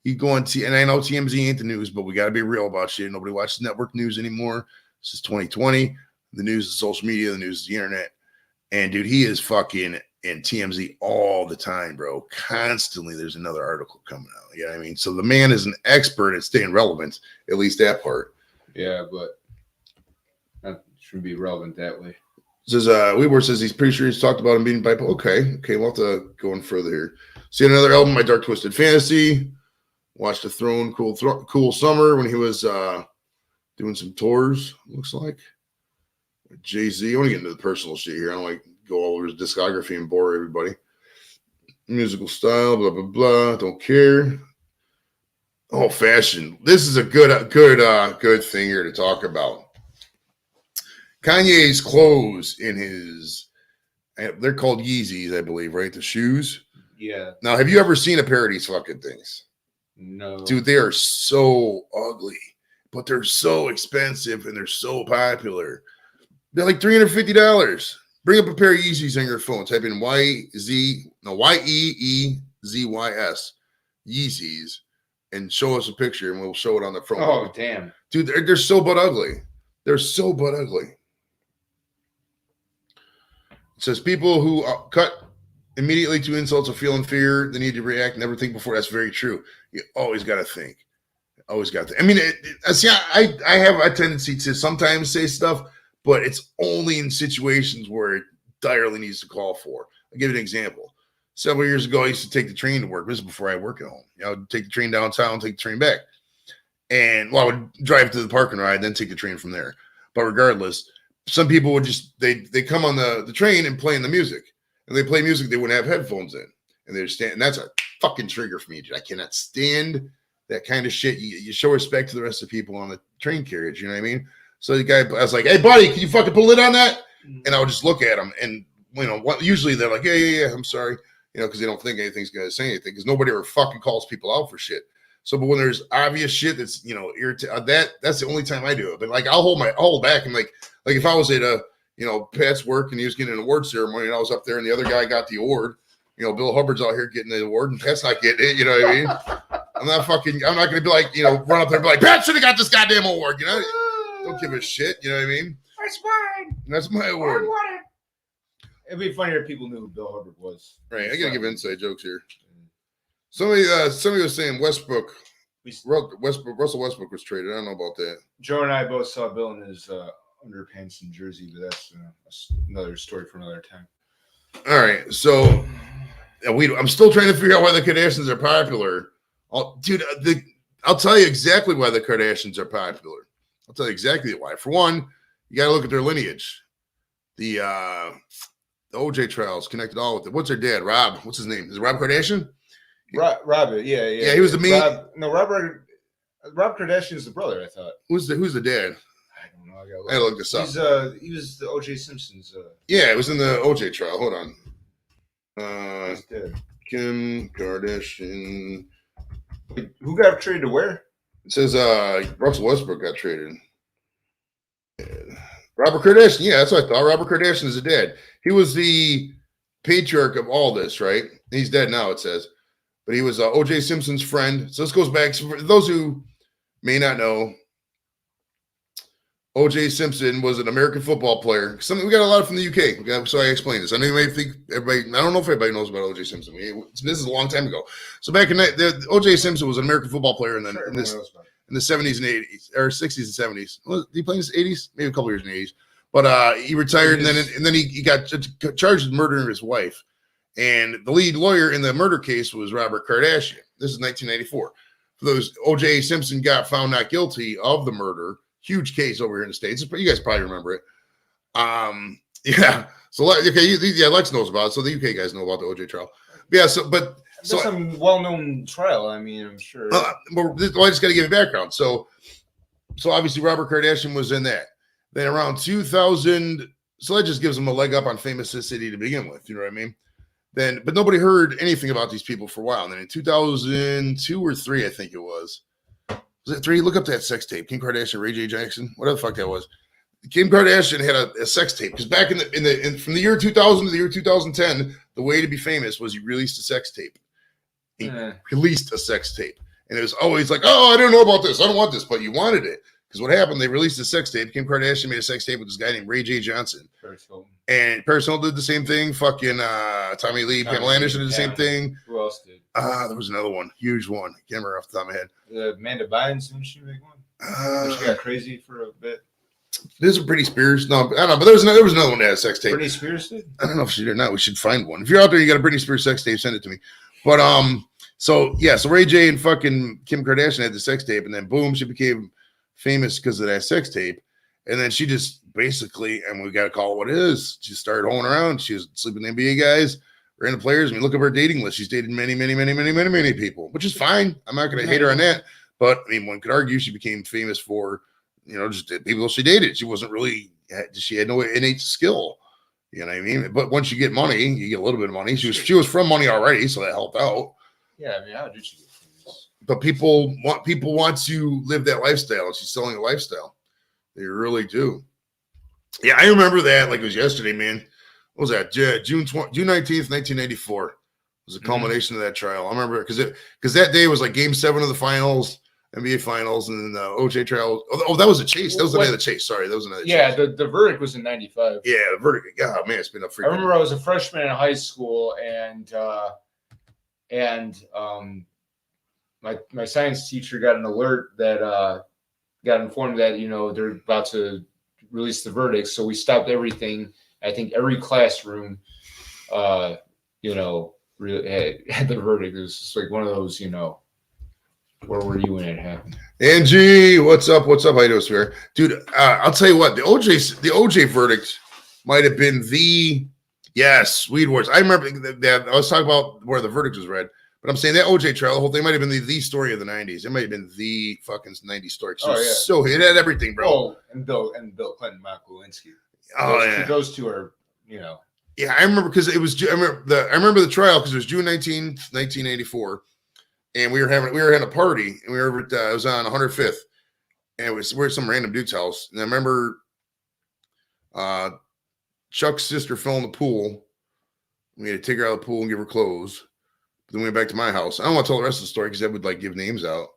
A: He's going to, and I know TMZ ain't the news, but we got to be real about shit. Nobody watches network news anymore. This is 2020. The news is social media. The news is the internet. And dude, he is fucking in TMZ all the time, bro. Constantly, there's another article coming out. You know what I mean? So the man is an expert at staying relevant, at least that part.
B: Yeah, but that shouldn't be relevant that way.
A: Says Weaver says he's pretty sure he's talked about him being bipolar. Okay, we'll have to go in further here. See another album, My Dark Twisted Fantasy. Watched The Throne, cool summer when he was doing some tours. Looks like Jay-Z. I want to get into the personal shit here. I don't like go all over his discography and bore everybody. Musical style, blah blah blah. Don't care. Oh, fashion. This is a good thing here to talk about. Kanye's clothes they're called Yeezys, I believe, right? The shoes.
B: Yeah.
A: Now, have you ever seen a pair of these fucking things?
B: No.
A: Dude, they are so ugly, but they're so expensive and they're so popular. They're like $350. Bring up a pair of Yeezys on your phone. Type in Yeeezys, Yeezys, and show us a picture, and we'll show it on the front.
B: Oh, damn.
A: Dude, they're so butt ugly. They're so butt ugly. It says people who cut immediately to insults or feeling fear, they need to react, never think before. That's very true. You always got to think. Always got to. I mean, I have a tendency to sometimes say stuff, but it's only in situations where it direly needs to call for. I'll give you an example. Several years ago, I used to take the train to work. This is before I work at home. I would take the train downtown, take the train back. And I would drive to the parking ride, then take the train from there. But regardless, some people would just, they come on the train and playing the music. And they play music, they wouldn't have headphones in. And they're standing, and that's a fucking trigger for me, dude. I cannot stand that kind of shit. You show respect to the rest of the people on the train carriage, you know what I mean? So the guy, I was like, hey, buddy, can you fucking pull it on that? And I would just look at him, and, usually they're like, yeah, I'm sorry, because they don't think anything's going to say anything, because nobody ever fucking calls people out for shit. So, but when there's obvious shit that's, irritating, that's the only time I do it. But, I'll hold back, and, like if I was at Pat's work, and he was getting an award ceremony, and I was up there, and the other guy got the award, Bill Hubbard's out here getting the award, and Pat's not getting it, you know what I mean? I'm not going to be like, run up there and be like, Pat should have got this goddamn award, Don't give a shit, you know what I mean?
B: That's mine.
A: That's my award.
B: I want it. It'd be funnier if people knew who Bill Hubbard was.
A: Right, I got to give inside jokes here. Somebody was saying Russell Westbrook was traded. I don't know about that.
B: Joe and I both saw Bill in his underpants in Jersey, but that's another story for another time.
A: All right, so I'm still trying to figure out why the Kardashians are popular. I'll tell you exactly why the Kardashians are popular. I'll tell you exactly why. For one, you got to look at their lineage. The OJ trials connected all with it. What's their dad? Rob. What's his name? Is it Rob Kardashian?
B: Robert. Yeah.
A: Yeah, he was the main.
B: Rob Kardashian is the brother, I thought.
A: Who's the dad?
B: I don't know. I
A: gotta look this up.
B: He was the OJ Simpson's.
A: Yeah, it was in the OJ trial. Hold on.
B: He's dead.
A: Kim Kardashian.
B: Wait, who got traded to where?
A: It says Russell Westbrook got traded. Robert Kardashian. Yeah, that's what I thought. Robert Kardashian is a dad. He was the patriarch of all this, right? He's dead now, it says. But he was O.J. Simpson's friend. So this goes back. So for those who may not know, O.J. Simpson was an American football player. We got a lot from the UK. So I explained this. I know you may think everybody. I don't know if everybody knows about O.J. Simpson. This is a long time ago. So back in O.J. Simpson was an American football player, and then in the 70s and 80s or 60s and 70s. Did he play in the 80s? Maybe a couple years in the 80s. But he retired, and then he got charged with murdering his wife. And the lead lawyer in the murder case was Robert Kardashian. This is 1994. For those, O.J. Simpson got found not guilty of the murder. Huge case over here in the States. You guys probably remember it. Yeah. So okay, Lex knows about it. So the UK guys know about the OJ trial. Yeah.
B: That's a well-known trial. I mean, I'm sure.
A: I just got to give you background. So obviously Robert Kardashian was in that. Then around 2000, so that just gives him a leg up on Famous City to begin with. You know what I mean? But nobody heard anything about these people for a while. And then in 2002 or 3, I think it was. Was it 3? Look up that sex tape. Kim Kardashian, Ray J. Jackson, whatever the fuck that was. Kim Kardashian had a sex tape because back from the year 2000 to the year 2010, the way to be famous was you released a sex tape. He released a sex tape, and it was always like, "Oh, I didn't know about this. I don't want this," but you wanted it because what happened? They released a sex tape. Kim Kardashian made a sex tape with this guy named Ray J. Johnson, and Paris Hilton did the same thing. Fucking Tommy Lee, Pamela Anderson did the same thing.
B: Who else did?
A: There was another one, huge one. I can't remember off the top of my head.
B: Amanda Bynes, didn't she make one? She got crazy for a bit.
A: This is Britney Spears. No, I don't know, but there was another one that had a sex tape.
B: Britney Spears did?
A: I don't know if she did or not. We should find one. If you're out there, you got a Britney Spears sex tape, send it to me. But so Ray J and fucking Kim Kardashian had the sex tape, and then boom, she became famous because of that sex tape. And then she just basically, and we got to call it what it is, she started hoeing around. She was sleeping with NBA guys, random players. I mean, look at her dating list. She's dated many people, which is fine. I'm not going to hate her on that. But I mean, one could argue she became famous for, just the people she dated. She wasn't really, she had no innate skill. You know what I mean? But once you get money, you get a little bit of money. She was from money already, so that helped out.
B: Yeah, I mean, how did she get famous?
A: But people want to live that lifestyle, and she's selling a lifestyle. They really do. Yeah, I remember that like it was yesterday, man. What was that? June 19th, 1984 was the culmination of that trial. I remember because that day was like Game 7 of the finals, NBA finals, and then the OJ trial. Oh, that was a chase. That was another chase. Sorry, that was another chase.
B: Yeah, the verdict was in 95.
A: Yeah, the verdict. God, man, it's been a freaking.
B: I remember I was a freshman in high school, and my science teacher got an alert that got informed that they're about to release the verdict. So we stopped everything. I think every classroom, really had the verdict. It was just like one of those, where were you when it happened?
A: Angie, what's up? What's up? How you doing, swear? Dude, I'll tell you what, the OJ verdict might have been Weed Wars. I remember that I was talking about where the verdict was read, but I'm saying that OJ trial, the whole thing might have been the story of the 90s. It might have been the fucking 90s story. So it had everything, bro.
B: Oh, and Bill Clinton, Monica Lewinsky. Those two are,
A: Yeah, I remember because it was. I remember the trial because it was June 19th, 1984, and we were having a party, and we were it was on 105th, and we're at some random dude's house, and I remember Chuck's sister fell in the pool. We had to take her out of the pool and give her clothes. Then we went back to my house. I don't want to tell the rest of the story because that would like give names out.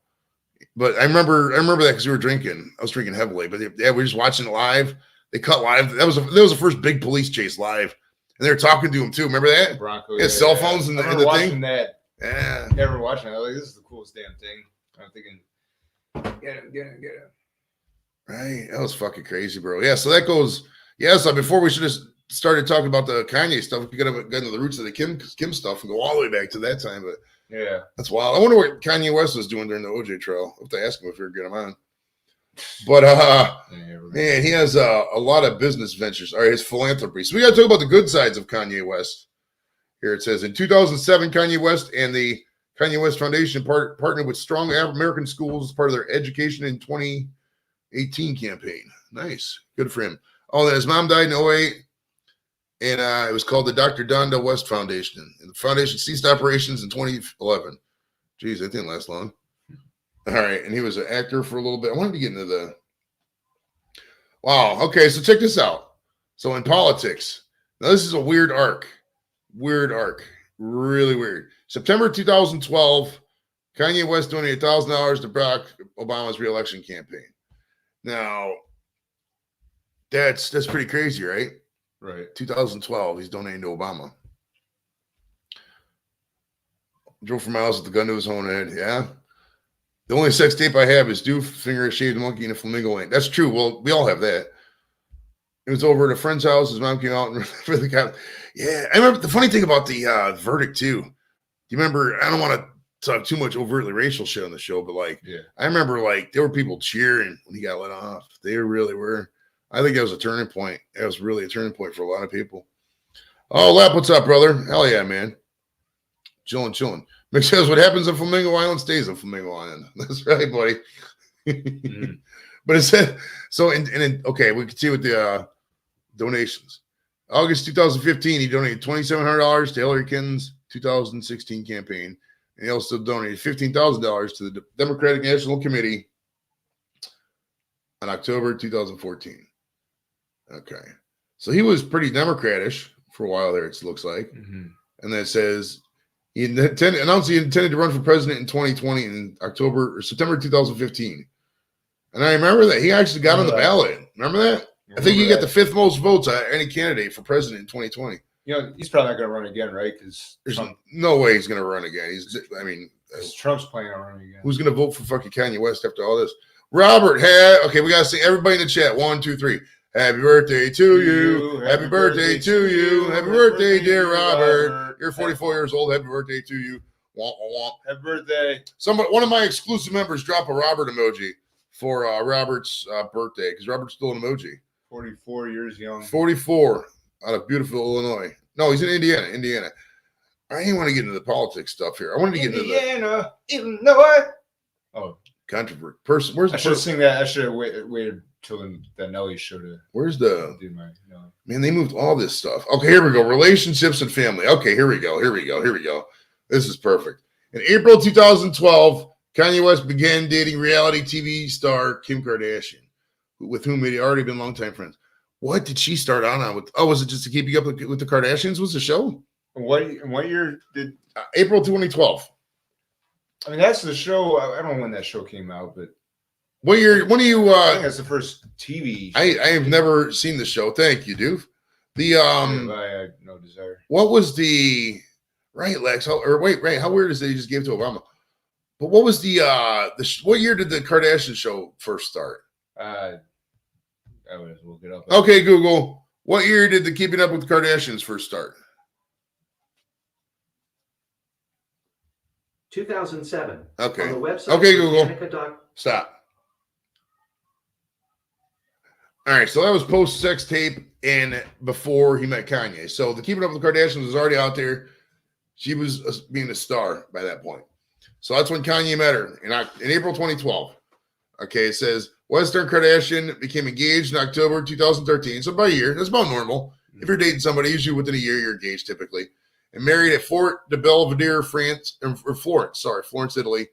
A: But I remember that because we were drinking. I was drinking heavily. But we were just watching it live. They cut live. That was the first big police chase live, and they were talking to him too. Remember that?
B: Bronco.
A: Yeah, cell phones and the
B: watching
A: thing.
B: That.
A: Yeah.
B: Never watching it. Like, this is the coolest damn thing. I'm thinking, get him.
A: Right. That was fucking crazy, bro. Yeah. So that goes. Yeah. So before we should have started talking about the Kanye stuff, we could have gotten to the roots of the Kim stuff and go all the way back to that time. But
B: yeah, that's
A: wild. I wonder what Kanye West was doing during the OJ trial. I have to ask him if we were getting him on. But man, he has a lot of business ventures. All right, his philanthropy. So we got to talk about the good sides of Kanye West. Here it says in 2007, Kanye West and the Kanye West Foundation partnered with Strong American Schools as part of their Education in 2018 campaign. Nice, good for him. Oh, his mom died in 2008. And it was called the Dr. Donda West Foundation. And the foundation ceased operations in 2011. Jeez, that didn't last long. All right, and he was an actor for a little bit. I wanted to get into the... Wow, okay, so check this out. So in politics, now this is a weird arc. Weird arc. Really weird. September 2012, Kanye West donated $1,000 to Barack Obama's re-election campaign. Now, that's pretty crazy, right?
B: Right.
A: 2012, he's donating to Obama. Drove for miles with the gun to his own head. Yeah. The only sex tape I have is Doof, finger a shaved monkey, and a flamingo ant. That's true. Well, we all have that. It was over at a friend's house. His mom came out and for the cop. Yeah, I remember the funny thing about the verdict too. Do you remember? I don't want to talk too much overtly racial shit on the show, but like,
B: Yeah.
A: I remember like there were people cheering when he got let off. They really were. I think that was a turning point. That was really a turning point for a lot of people. Oh, Lap, what's up, brother? Hell yeah, man. Chilling. Mick says, what happens in Flamingo Island stays in Flamingo Island. That's right, buddy.
B: Mm.
A: But it said, so, okay, we can see with the donations. August 2015, he donated $2,700 to Hillary Clinton's 2016 campaign. And he also donated $15,000 to the Democratic National Committee in October 2014. Okay. So he was pretty Democratish for a while there, it looks like.
B: Mm-hmm.
A: And then it says he announced he intended to run for president in 2020 in October or September 2015. And I remember that he actually got on the ballot. Remember that? I think he got the 5th most votes out of any candidate for president in 2020.
B: You know, he's probably not going to run again, right? Because
A: There's no way he's going to run again.
B: Trump's planning on running again.
A: Who's going to vote for fucking Kanye West after all this? Robert, okay, we got to sing everybody in the chat. 1, 2, 3. Happy birthday to you. Happy birthday to you. Happy birthday, dear Robert. You're 44 years old. Happy birthday to you. Womp, womp.
B: Happy birthday.
A: One of my exclusive members drop a Robert emoji for Robert's birthday because Robert's still an emoji.
B: 44 years young.
A: 44 out of beautiful Illinois. No, he's in Indiana. I didn't want to get into the politics stuff here. I wanted to get into the
B: Illinois. Oh,
A: controversy. Where's the
B: I should sing that. I should have waited till the Nelly show to.
A: Where's the
B: do my no.
A: Man? They moved all this stuff. Okay, here we go. Relationships and family. Okay, here we go. This is perfect. In April 2012, Kanye West began dating reality TV star Kim Kardashian, with whom he had already been longtime friends. What did she start on with? Oh, was it just to keep you up with the Kardashians? Was the show?
B: What year did
A: April 2012?
B: I mean, that's the show. I don't know when that show came out, but
A: what year? When do you?
B: I think that's the first TV.
A: I have never seen the show. Thank you, Doof. The
B: I had no desire.
A: What was the right, Lex? How weird is that he just gave it to Obama? But what was the what year did the Kardashian show first start?
B: I would look it up.
A: Okay, Google. What year did the Keeping Up with the Kardashians first start?
C: 2007.
A: Okay.
C: On the website
A: Okay, Google. Stop. All right, so that was post-sex tape and before he met Kanye. So the Keeping Up with the Kardashians was already out there. She was being a star by that point. So that's when Kanye met her in April 2012. Okay, it says Western Kardashian became engaged in October 2013. So about a year. That's about normal. If you're dating somebody, usually within a year, you're engaged typically. And married at Fort de Belvedere, Florence, Italy.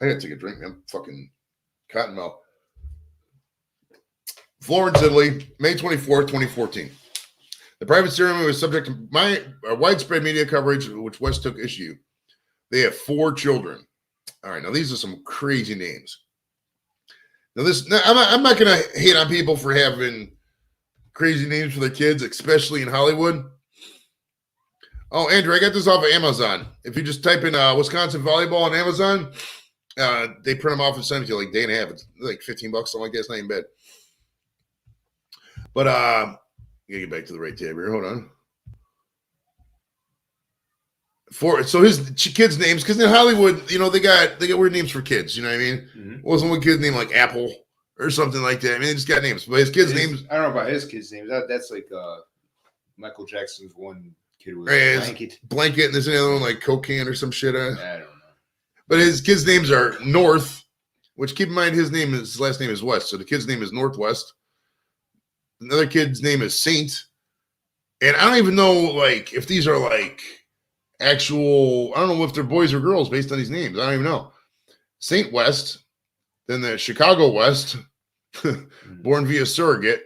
A: I gotta take a drink, man. Fucking cottonmouth. Florence, Italy, May 24th, 2014. The private ceremony was subject to widespread media coverage, which West took issue. They have 4 children. All right, now these are some crazy names. Now I'm not gonna hate on people for having crazy names for their kids, especially in Hollywood. Oh, Andrew, I got this off of Amazon. If you just type in Wisconsin volleyball on Amazon, they print them off and send it to you like a day and a half. It's like $15, something like that. It's not even bad. But I gotta get back to the right tab here. Hold on. So his kids' names, because in Hollywood, they got weird names for kids. You know what I mean?
B: Mm-hmm.
A: Wasn't one kid's name like Apple or something like that? I mean, they just got names. But his kids' names.
B: I don't know about his kids' names. That's like Michael Jackson's one kid was
A: Blanket, and there's another one like Cocaine or some shit.
B: I don't know.
A: But his kids' names are North, which keep in mind his last name is West. So the kid's name is Northwest. Another kid's name is Saint. And I don't even know, like, if these are, like, actual, I don't know if they're boys or girls based on these names. I don't even know. Saint West, then the Chicago West, born via surrogate,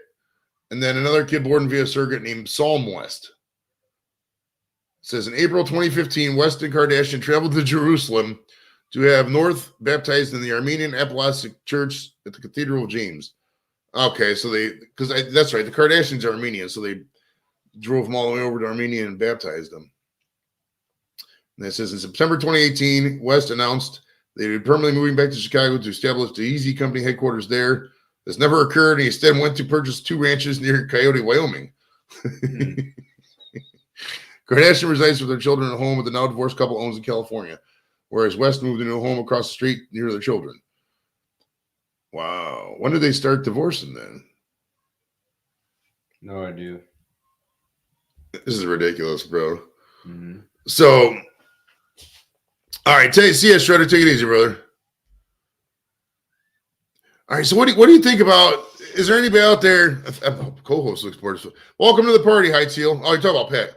A: and then another kid born via surrogate named Psalm West. It says in April 2015, West and Kardashian traveled to Jerusalem to have North baptized in the Armenian Apostolic Church at the Cathedral of James. Okay, so that's right, the Kardashians are Armenian, so they drove them all the way over to Armenia and baptized them. And it says in September 2018, West announced they would be permanently moving back to Chicago to establish the Easy Company headquarters there. This never occurred, and he instead went to purchase 2 ranches near Coyote, Wyoming. Kardashian resides with their children at home with the now divorced couple owns in California, whereas West moved into a home across the street near their children. Wow. When did they start divorcing then?
B: No idea.
A: This is ridiculous, bro.
B: Mm-hmm.
A: So, all right, see ya, Shredder. Take it easy, brother. All right, so what do you think about? Is there anybody out there? Co-host looks bored. Welcome to the party, High Teal. Oh, you talk about Pat.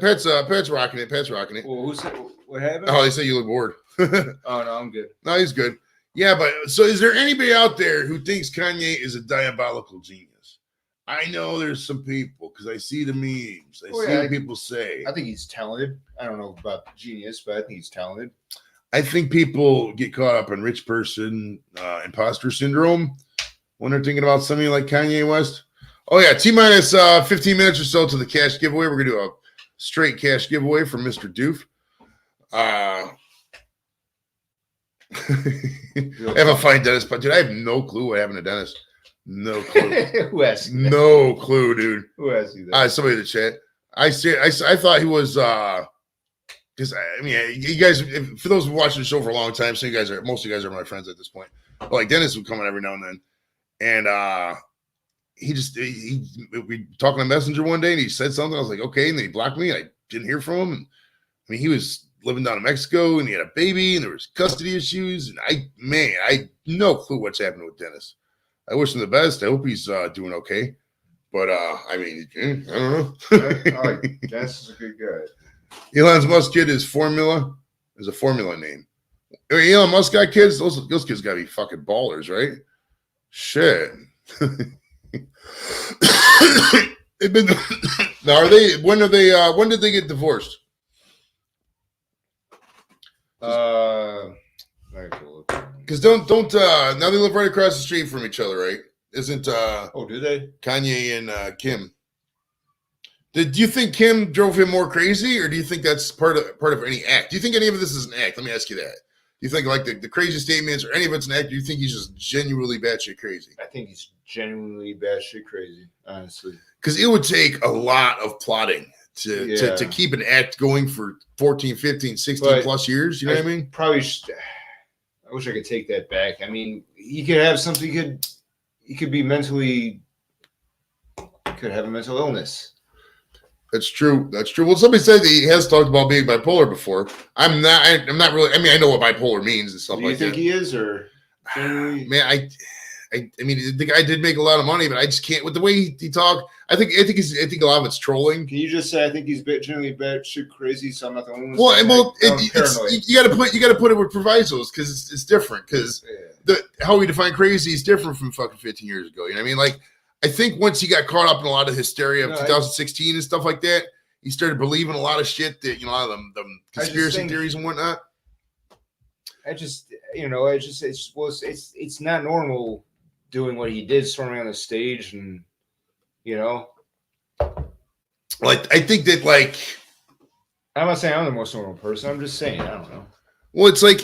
A: Pat's rocking it. Pat's rocking it.
B: Well, who said what happened?
A: Oh, they say you look bored.
B: Oh no, I'm good.
A: No, he's good. Yeah, but so is there anybody out there who thinks Kanye is a diabolical genius? I know there's some people because I see the memes. I see what people say.
B: I think he's talented. I don't know about genius, but I think he's talented.
A: I think people get caught up in rich person imposter syndrome when they're thinking about somebody like Kanye West. Oh, yeah. T-minus 15 minutes or so to the cash giveaway. We're going to do a straight cash giveaway from Mr. Doof. I have a fine dentist, but dude, I have no clue what happened to Dennis. No clue.
B: Who asked you that?
A: No clue, dude.
B: Who asked you that?
A: Somebody in the chat. I thought he was because I mean, you guys, for those who watching the show for a long time, most of you guys are my friends at this point. But like Dennis would come on every now and then, and we talking on Messenger one day, and he said something. I was like, okay, and then he blocked me. I didn't hear from him, and I mean, he was living down in Mexico, and he had a baby, and there was custody issues, and I no clue what's happening with Dennis. I wish him the best. I hope he's doing okay. But I mean, I don't know.
B: Dennis is a good guy.
A: Elon Musk kid is a formula name. Elon Musk got kids. Those kids gotta be fucking ballers, right? Shit. They've been now. When did they get divorced? Because don't now they live right across the street from each other, right? Isn't
B: do they?
A: Kanye and Kim? Do you think Kim drove him more crazy, or do you think that's part of any act? Do you think any of this is an act? Let me ask you that. Do you think like the crazy statements or any of it's an act? Do you think he's just genuinely batshit crazy?
B: I think he's genuinely batshit crazy, honestly.
A: Because it would take a lot of plotting to keep an act going for 14, 15, 16 plus years. You know what I mean?
B: Probably. I wish I could take that back. I mean, he could have something. He could be mentally. Could have a mental illness.
A: That's true. Well, somebody said that he has talked about being bipolar before. I'm not really. I mean, I know what bipolar means and stuff like that.
B: Do you think he is, or
A: man? I mean, the guy did make a lot of money, but I just can't with the way he talked. I think a lot of it's trolling.
B: Can you just say I think he's generally batshit crazy? So I'm not the only one.
A: Well, you got to put it with provisos because it's different because how we define crazy is different from fucking 15 years ago. You know what I mean? Like, I think once he got caught up in a lot of hysteria of 2016 and stuff like that, he started believing a lot of shit that, a lot of the conspiracy theories and whatnot.
B: It's not normal doing what he did, storming on the stage, and
A: like I think that
B: I'm not saying I'm the most normal person. I'm just saying I don't know.
A: Well, it's like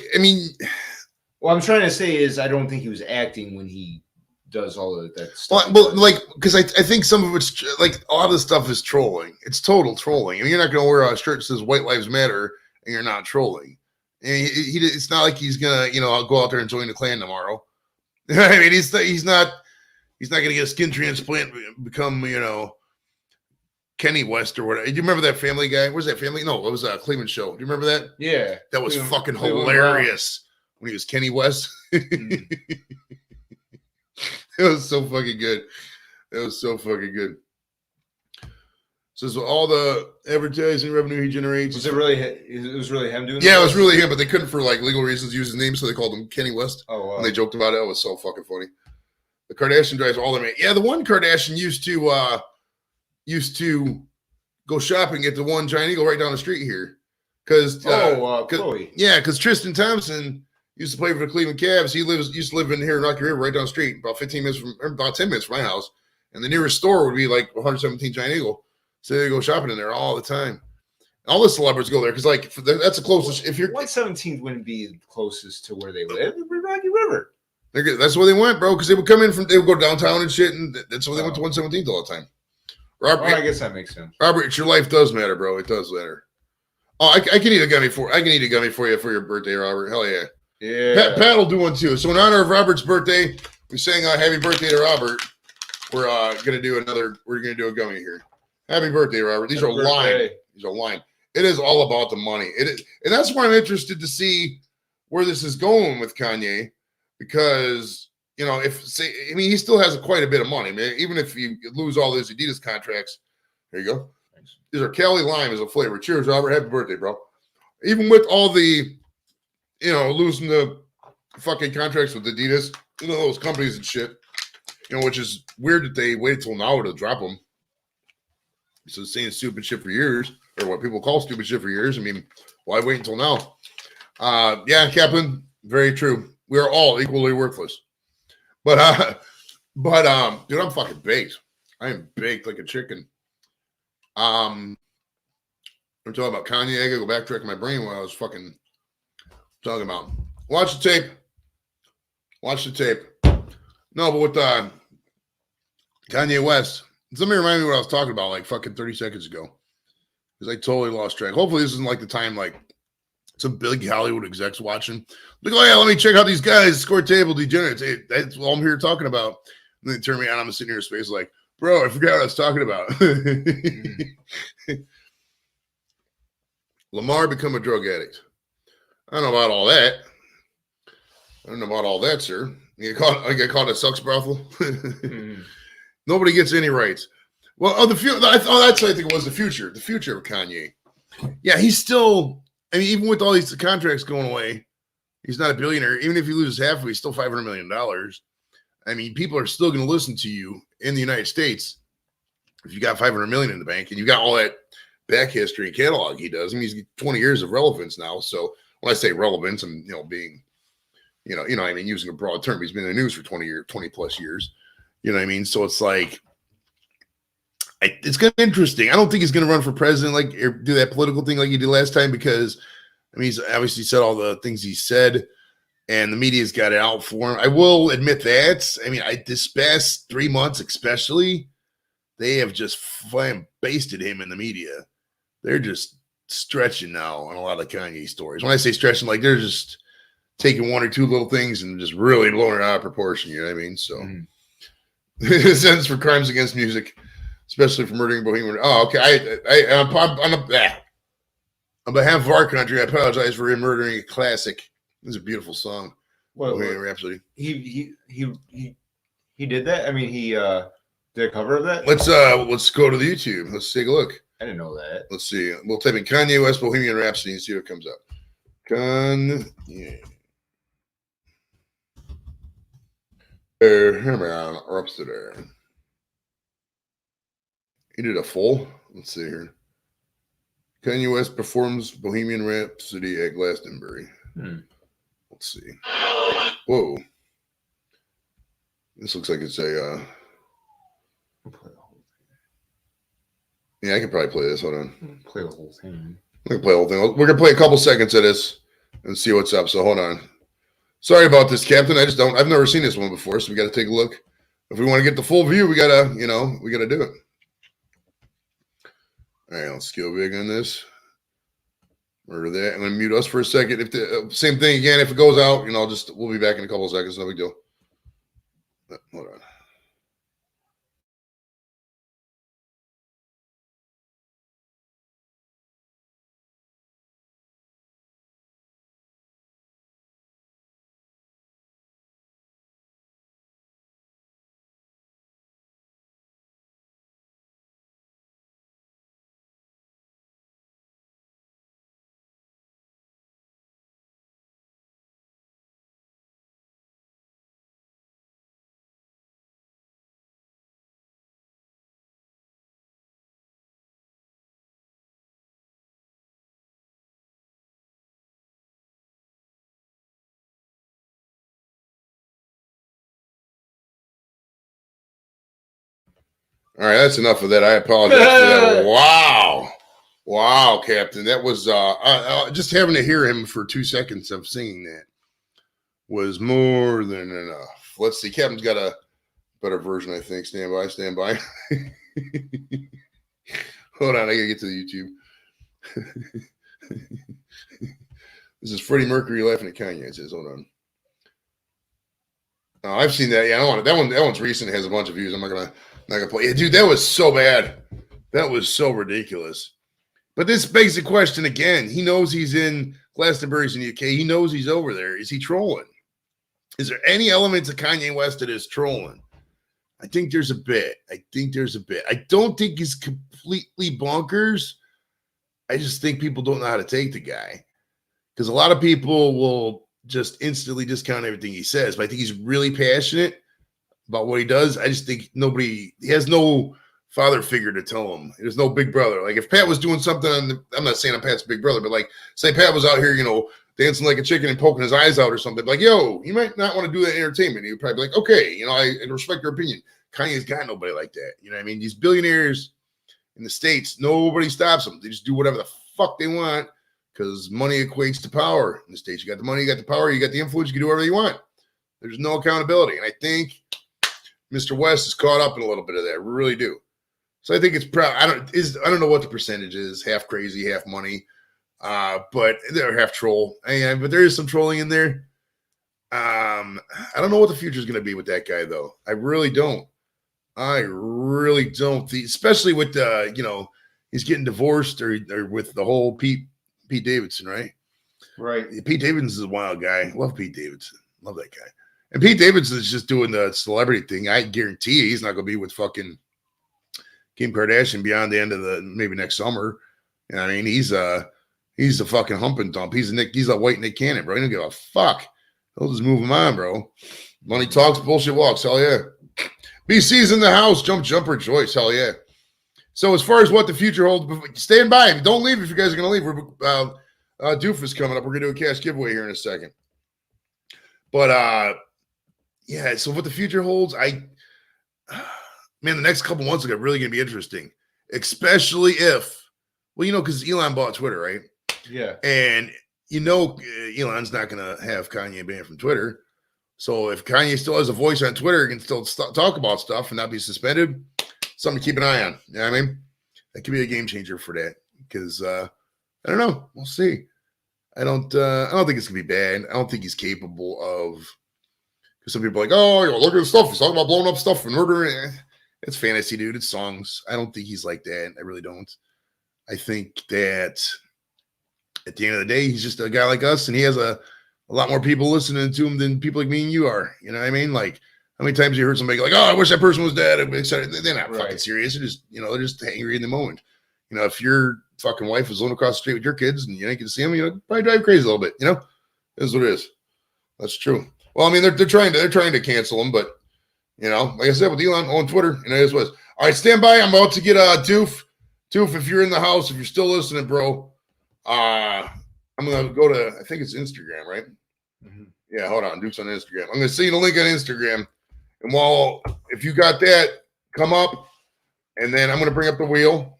B: what I'm trying to say is I don't think he was acting when he does all of that stuff.
A: Well, because I think some of it's like a lot of the stuff is trolling. It's total trolling. I mean, you're not going to wear a shirt that says "White Lives Matter" and you're not trolling. And it's not like he's gonna go out there and join the Klan tomorrow. I mean, he's not gonna get a skin transplant and become Kenny West or whatever. Do you remember that Family Guy? Where's that Family? No, it was a Cleveland Show. Do you remember that?
B: Yeah,
A: that was fucking hilarious when he was Kenny West. It was so fucking good. It was so fucking good. Says all the advertising revenue he generates.
B: Was it really? It was really him doing?
A: Yeah, it was really him, but they couldn't for like legal reasons use his name, so they called him Kenny West.
B: Oh, wow.
A: And they joked about it. It was so fucking funny. The Kardashian drives all their money. Yeah, the one Kardashian used to go shopping at the one Giant Eagle right down the street here.
B: Chloe.
A: Yeah, because Tristan Thompson used to play for the Cleveland Cavs. He used to live in here in Rocky River, right down the street, about 10 minutes from my house. And the nearest store would be like 117 Giant Eagle. So they go shopping in there all the time. All the celebrities go there because, like, that's the closest. If you're
B: 117th wouldn't be closest to where they live. It'd be Rocky River.
A: That's where they went, bro. Because they would come in they would go downtown and shit, and that's where they went to 117th all the time. Robert,
B: I guess that makes sense.
A: Robert, your life does matter, bro. It does matter. Oh, I can eat a gummy for you for your birthday, Robert. Hell yeah.
B: Yeah.
A: Pat will do one too. So in honor of Robert's birthday, we're saying happy birthday to Robert. We're gonna do a gummy here. Happy birthday, Robert. These are line. These are line. It is all about the money. And that's why I'm interested to see where this is going with Kanye, because he still has quite a bit of money, man. Even if you lose all those Adidas contracts, there you go. Thanks. These are Cali Lime as a flavor. Cheers, Robert. Happy birthday, bro. Even with all the, losing the fucking contracts with Adidas, those companies and shit, which is weird that they waited till now to drop them. So saying stupid shit for years, or what people call stupid shit for years. I mean, why wait until now? Yeah, Kaplan, very true. We are all equally worthless. But dude, I'm fucking baked. I am baked like a chicken. I'm talking about Kanye. I gotta go backtrack my brain while I was fucking talking about. Watch the tape. No, but with Kanye West, somebody remind me what I was talking about like fucking 30 seconds ago. Because I totally lost track. Hopefully this isn't like the time like some big Hollywood execs watching. Like, oh yeah, let me check out these guys score table degenerates. Hey, that's all I'm here talking about. And they turn me on. I'm sitting here in space like, bro, I forgot what I was talking about. Lamar become a drug addict. I don't know about all that. Sir. I get caught at a sex brothel. Nobody gets any rights. Well, that's what I think it was the future of Kanye. Yeah, he's still. I mean, even with all these contracts going away, he's not a billionaire. Even if he loses half of it, he's still $500 million. I mean, people are still going to listen to you in the United States if you got $500 million in the bank and you got all that back history and catalog he does. I mean, he's 20 years of relevance now. So when I say relevance, I'm being, I mean, using a broad term. He's been in the news for 20 plus years. You know what I mean? So it's like, it's going to be interesting. I don't think he's going to run for president or do that political thing like he did last time because, I mean, he's obviously said all the things he said and the media's got it out for him. I will admit that. I mean, this past 3 months especially, they have just basted him in the media. They're just stretching now on a lot of Kanye stories. When I say stretching, like they're just taking one or two little things and just really blowing it out of proportion. You know what I mean? So, sentence for crimes against music, especially for murdering Bohemian. Oh, okay. On behalf of our country, I apologize for him murdering a classic. This is a beautiful song. Bohemian Rhapsody.
B: He did that. I mean, he did a cover of that.
A: Let's go to the YouTube. Let's take a look.
B: I didn't know that.
A: Let's see. We'll type in Kanye West Bohemian Rhapsody and see what comes up. Kanye. Rhapsody. He did a full. Let's see here. Kanye West performs Bohemian Rhapsody at Glastonbury. Let's see. Whoa. This looks like it's a. Yeah, I can probably play this. Hold on.
B: Play the whole thing.
A: We can play the whole thing. We're gonna play a couple seconds of this and see what's up. So hold on. Sorry about this, Captain. I've never seen this one before, so we got to take a look. If we want to get the full view, we gotta do it. All right, let's go big on this. Murder that. I'm gonna mute us for a second. If the same thing again, if it goes out, we'll be back in a couple of seconds. No big deal. Hold on. All right, that's enough of that. I apologize for that. Wow, Captain. That was just having to hear him for 2 seconds of singing that was more than enough. Let's see. Captain's got a better version, I think. Stand by. Hold on, I gotta get to the YouTube. This is Freddie Mercury laughing at Kanye. It says, hold on. Oh, I've seen that. Yeah, I don't want it. That one's recent. It has a bunch of views. I'm not gonna play. Yeah, dude, that was so bad. That was so ridiculous. But this begs the question again. He knows he's in Glastonbury's in the UK. He knows he's over there. Is he trolling? Is there any elements of Kanye West that is trolling? I think there's a bit. I don't think he's completely bonkers. I just think people don't know how to take the guy. Because a lot of people will just instantly discount everything he says. But I think he's really passionate about what he does. I just think he has no father figure to tell him. There's no big brother. Like if Pat was doing something, I'm not saying I'm Pat's big brother, but like say Pat was out here, dancing like a chicken and poking his eyes out or something. Like, yo, you might not want to do that entertainment. He would probably be like, okay, I respect your opinion. Kanye's got nobody like that. You know what I mean? These billionaires in the States, nobody stops them. They just do whatever the fuck they want because money equates to power. In the States, you got the money, you got the power, you got the influence, you can do whatever you want. There's no accountability. And I think Mr. West is caught up in a little bit of that. I really do. So I think it's I don't know what the percentage is, half crazy, half money. But they're half troll. But there is some trolling in there. I don't know what the future is going to be with that guy, though. I really don't. Especially with he's getting divorced or with the whole Pete Davidson, right?
B: Right.
A: Pete Davidson is a wild guy. Love Pete Davidson. Love that guy. And Pete Davidson is just doing the celebrity thing. I guarantee he's not going to be with fucking Kim Kardashian beyond the end of maybe next summer. You know what I mean? He's a fucking hump and dump. He's a white Nick Cannon, bro. He don't give a fuck. He'll just move him on, bro. Money talks, bullshit walks. Hell yeah. BC's in the house. Jumper Joyce. Hell yeah. So as far as what the future holds, stand by. Don't leave if you guys are going to leave. Doofus coming up. We're going to do a cash giveaway here in a second. But, yeah, so what the future holds, the next couple months are really going to be interesting, especially if, because Elon bought Twitter, right?
B: Yeah.
A: And Elon's not going to have Kanye banned from Twitter. So if Kanye still has a voice on Twitter, he can still talk about stuff and not be suspended. Something to keep an eye on. You know what I mean? That could be a game changer for that because I don't know. We'll see. I don't think it's going to be bad. I don't think he's capable of, because some people are like, oh, look at the stuff. He's talking about blowing up stuff and murdering. It's fantasy, dude. It's songs. I don't think he's like that. I really don't. I think that at the end of the day, he's just a guy like us, and he has a lot more people listening to him than people like me and you are. You know what I mean? Like, how many times you heard somebody like, oh, I wish that person was dead. I'm excited. They're not fucking serious. They're just angry in the moment. If your fucking wife was living across the street with your kids and you ain't get to see them, probably drive crazy a little bit. It is what it is. That's true. Well, they're trying to cancel him, but like I said with Elon on Twitter, it is what it is. All right, stand by. I'm about to get Doof. Doof, if you're in the house, if you're still listening, bro, I'm gonna go to, I think it's Instagram, right? Mm-hmm. Yeah, hold on. Doof's on Instagram. I'm gonna send you the link on Instagram. And if you got that, come up, and then I'm gonna bring up the wheel.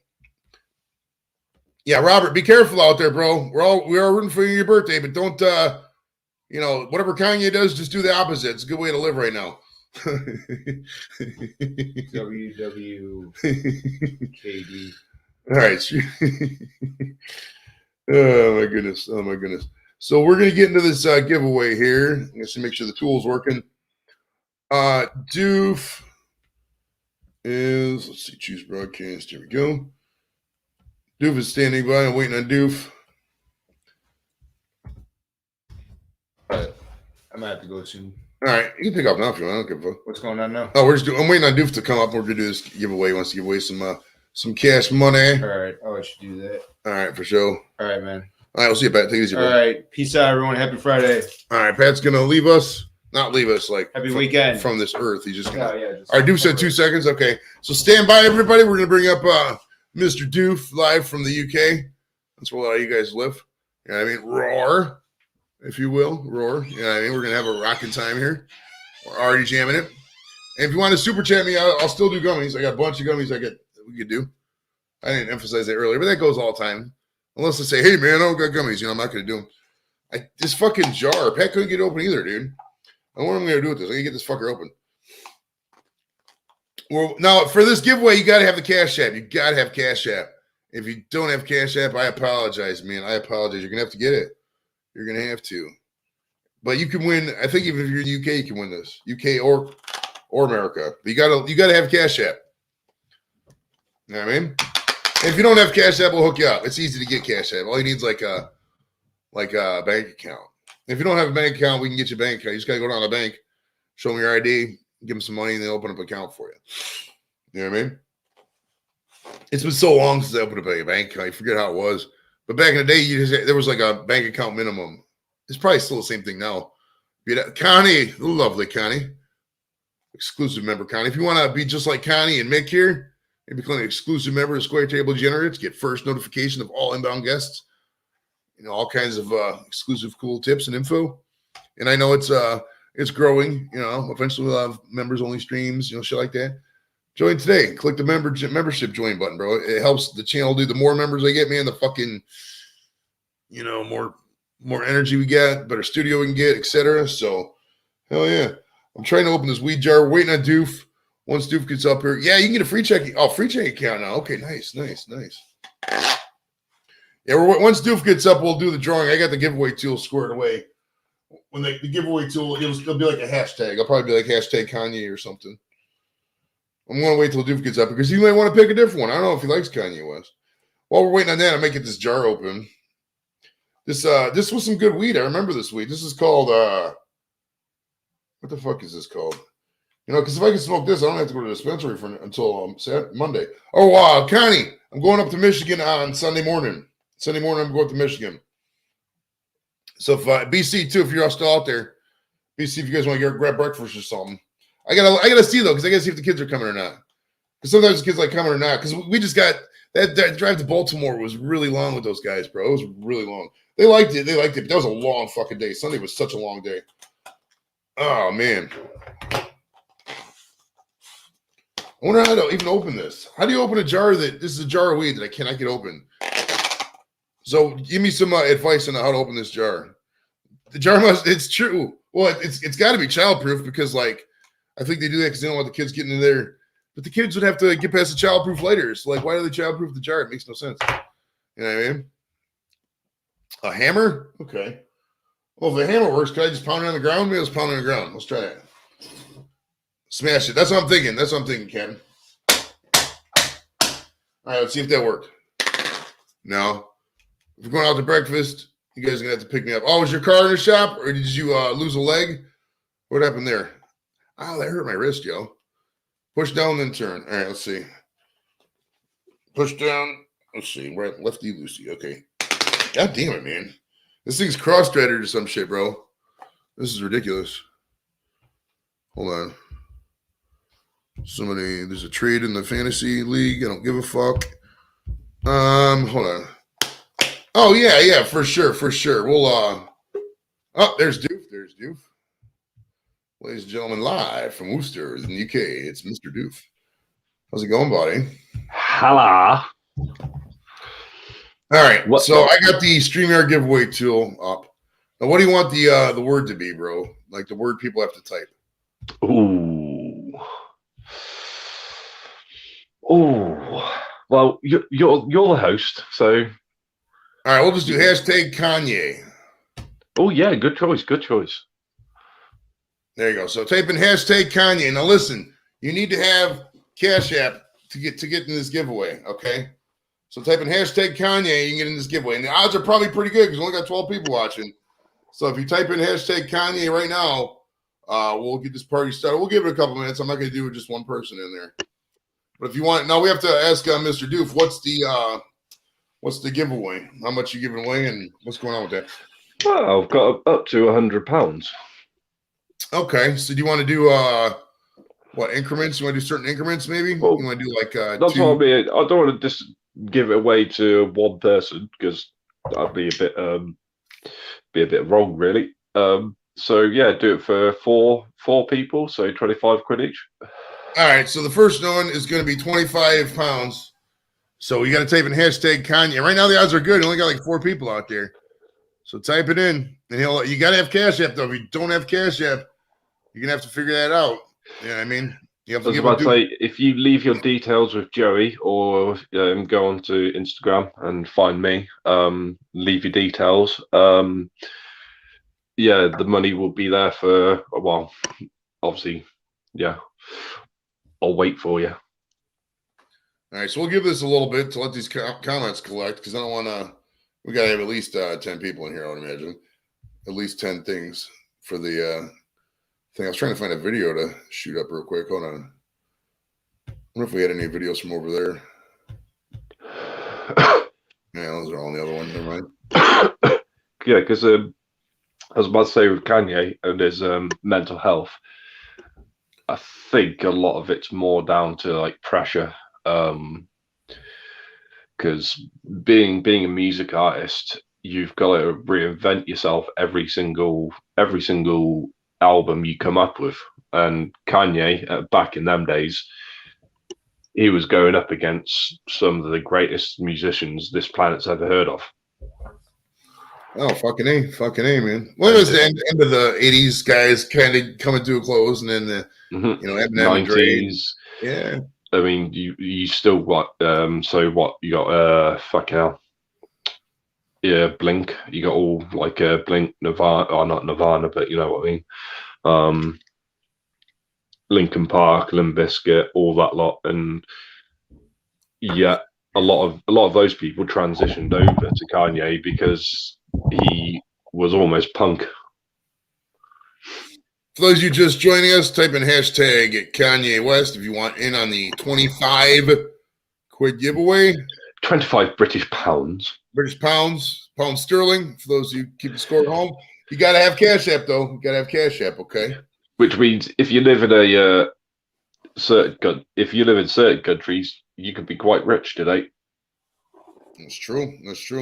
A: Yeah, Robert, be careful out there, bro. We are rooting for your birthday, but don't whatever Kanye does, just do the opposite. It's a good way to live right now.
B: WWKD.
A: All right. Oh my goodness. So we're gonna get into this giveaway here. I'm gonna make sure the tool's working. Doof is, let's see, choose broadcast. Here we go. Doof is standing by. I'm waiting on Doof.
B: All right. I'm gonna have to go soon.
A: All right, you can pick up now if you want. I don't give a fuck.
B: What's going on now?
A: Oh, I'm waiting on Doof to come up. We're gonna do this giveaway. He wants to give away some cash money.
B: All right. Oh, I should do that.
A: All right, for sure.
B: All right, man.
A: All right, we'll see you, Pat. Take it easy, bro.
B: All right. Peace out, everyone. Happy Friday.
A: All right, Pat's gonna leave us. Not leave us, like
B: happy weekend
A: from this earth. He's just gonna.
B: All
A: right, Doof said 2 seconds. Okay, so stand by, everybody. We're gonna bring up Mr. Doof live from the UK. That's where a lot of you guys live. You know what I mean? Roar, if you will, roar. You know what I mean? We're gonna have a rocking time here. We're already jamming it. And if you want to super chat me, I'll still do gummies. I got a bunch of gummies we could do. I didn't emphasize that earlier, but that goes all the time. Unless I say, hey, man, I don't got gummies. You know, I'm not going to do them. This fucking jar. Pat couldn't get it open either, dude. I don't know what I'm going to do with this. I got to get this fucker open. Well, now, for this giveaway, you got to have the Cash App. You got to have Cash App. If you don't have Cash App, I apologize, man. I apologize. You're going to have to get it. You're going to have to. But you can win. I think even if you're in the UK, you can win this. UK or America. But you gotta have Cash App. You know what I mean? And if you don't have Cash App, we'll hook you up. It's easy to get Cash App. All you need is like a bank account. If you don't have a bank account, we can get you a bank account. You just gotta go down to the bank, show them your ID, give them some money, and they open up an account for you. You know what I mean? It's been so long since I opened up a bank account. I forget how it was. But back in the day, there was like a bank account minimum. It's probably still the same thing now. Connie, lovely Connie. Exclusive member Connie. If you want to be just like Connie and Mick here, and become an exclusive member of Square Table Generates, get first notification of all inbound guests. You know, all kinds of exclusive cool tips and info. And I know it's growing. You know, eventually we'll have members only streams, you know, shit like that. Join today. Click the membership join button, bro. It helps the channel do. The more members I get, man, the fucking, you know, more energy we get, better studio we can get, etc. So, hell yeah. I'm trying to open this weed jar. We're waiting on Doof. Once Doof gets up here. Yeah, you can get a free check. Oh, free check account now. Okay, nice. Yeah, once Doof gets up, we'll do the drawing. I got the giveaway tool squared away. When the giveaway tool, it'll be like a hashtag. I'll probably be like hashtag Kanye or something. I'm going to wait till Doof gets up because he might want to pick a different one. I don't know if he likes Kanye West. While we're waiting on that, I might get this jar open. This was some good weed. I remember this weed. This is called what the fuck is this called? You know, because if I can smoke this, I don't have to go to the dispensary until Monday. Oh wow, Connie, I'm going up to Michigan on Sunday morning. Sunday morning, I'm going to Michigan. So if BC too, if you're still out there, BC, if you guys want to grab breakfast or something, I gotta see though, because I gotta see if the kids are coming or not. Because sometimes the kids like coming or not. Because we just got that drive to Baltimore was really long with those guys, bro. It was really long. They liked it. But that was a long fucking day. Sunday was such a long day. Oh, man. I wonder how to even open this. How do you open a jar this is a jar of weed that I cannot get open? So give me some advice on how to open this jar. The jar it's true. Well, it's got to be childproof because, like, I think they do that because they don't want the kids getting in there. But the kids would have to get past the childproof later. So, like, why do they childproof the jar? It makes no sense. You know what I mean? A hammer? Okay. Well, if the hammer works, can I just pound it on the ground? Maybe let's pound it on the ground. Let's try it. Smash it. That's what I'm thinking. Ken. All right, let's see if that worked. No. If we're going out to breakfast, you guys are going to have to pick me up. Oh, was your car in the shop, or did you lose a leg? What happened there? Oh, that hurt my wrist, yo. Push down, then turn. All right, let's see. Push down. Let's see. Right, lefty, loosey. Okay. God damn it, man. This thing's cross-threaded or some shit, bro. This is ridiculous. Hold on. There's a trade in the fantasy league. I don't give a fuck. Hold on. Oh, yeah, for sure. We'll, oh, there's Doof. Ladies and gentlemen, live from Worcester in the UK, it's Mr. Doof. How's it going, buddy?
I: Hello.
A: All right, so I got the StreamYard giveaway tool up. Now, what do you want the word to be, bro? Like the word people have to type.
I: Ooh. Well, you're the host, so.
A: All right, we'll just do hashtag Kanye.
I: Oh yeah, good choice.
A: There you go. So type in hashtag Kanye. Now listen, you need to have Cash App to get in this giveaway. Okay. So type in hashtag Kanye, you can get in this giveaway. And the odds are probably pretty good because we only got 12 people watching. So if you type in hashtag Kanye right now, we'll get this party started. We'll give it a couple minutes. I'm not going to do it with just one person in there. But if you want, now we have to ask Mr. Doof, what's the giveaway? How much you giving away and what's going on with that?
I: Well, I've got up to £100.
A: Okay. So do you want to do what increments? You want to do certain increments maybe?
I: Well,
A: you want to do like
I: that's
A: two?
I: what I mean. I don't want to just give it away to one person because that'd be a bit wrong, really. So yeah, do it for four people, so 25 quid each.
A: All right, so the first one is going to be 25 pounds. So you got to type in hashtag Kanye. Right now the odds are good. You only got like 4 people out there. So type it in, and you got to have Cash App though. If you don't have Cash App, you're gonna have to figure that out. You know what I mean? You have to
I: I was about to say, if you leave your details with Joey or go onto Instagram and find me, leave your details. Yeah, the money will be there for a while. Obviously, yeah. I'll wait for you.
A: All right, so we'll give this a little bit to let these comments collect because I don't want to. We got to have at least 10 people in here, I would imagine. At least 10 things for the thing. I was trying to find a video to shoot up real quick. Hold on. I wonder if we had any videos from over there. Yeah, those are all in the other one. Never mind.
I: Yeah, because I was about to say with Kanye and his mental health, I think a lot of it's more down to like pressure. Because being a music artist, you've got to reinvent yourself every single album you come up with. And Kanye, back in them days, he was going up against some of the greatest musicians this planet's ever heard of.
A: Oh, fucking A, man. Well, it was the end of the 80s, guys kind of coming to a close, and then the, Eminem and Dre. Yeah.
I: I mean, you still got so what you got fucking hell. Yeah, Blink. You got all like Blink, Nirvana, or not Nirvana, but you know what I mean. Linkin Park, Limp Bizkit, all that lot, and yeah, a lot of those people transitioned over to Kanye because he was almost punk.
A: For those of you just joining us, type in hashtag Kanye West if you want in on the 25 quid giveaway.
I: 25 British pounds.
A: British pounds, pound sterling. For those of you keeping score at home, you got to have Cash App though. You got to have Cash App, okay?
I: Which means if you live in certain countries, you could be quite rich today.
A: That's true. That's true.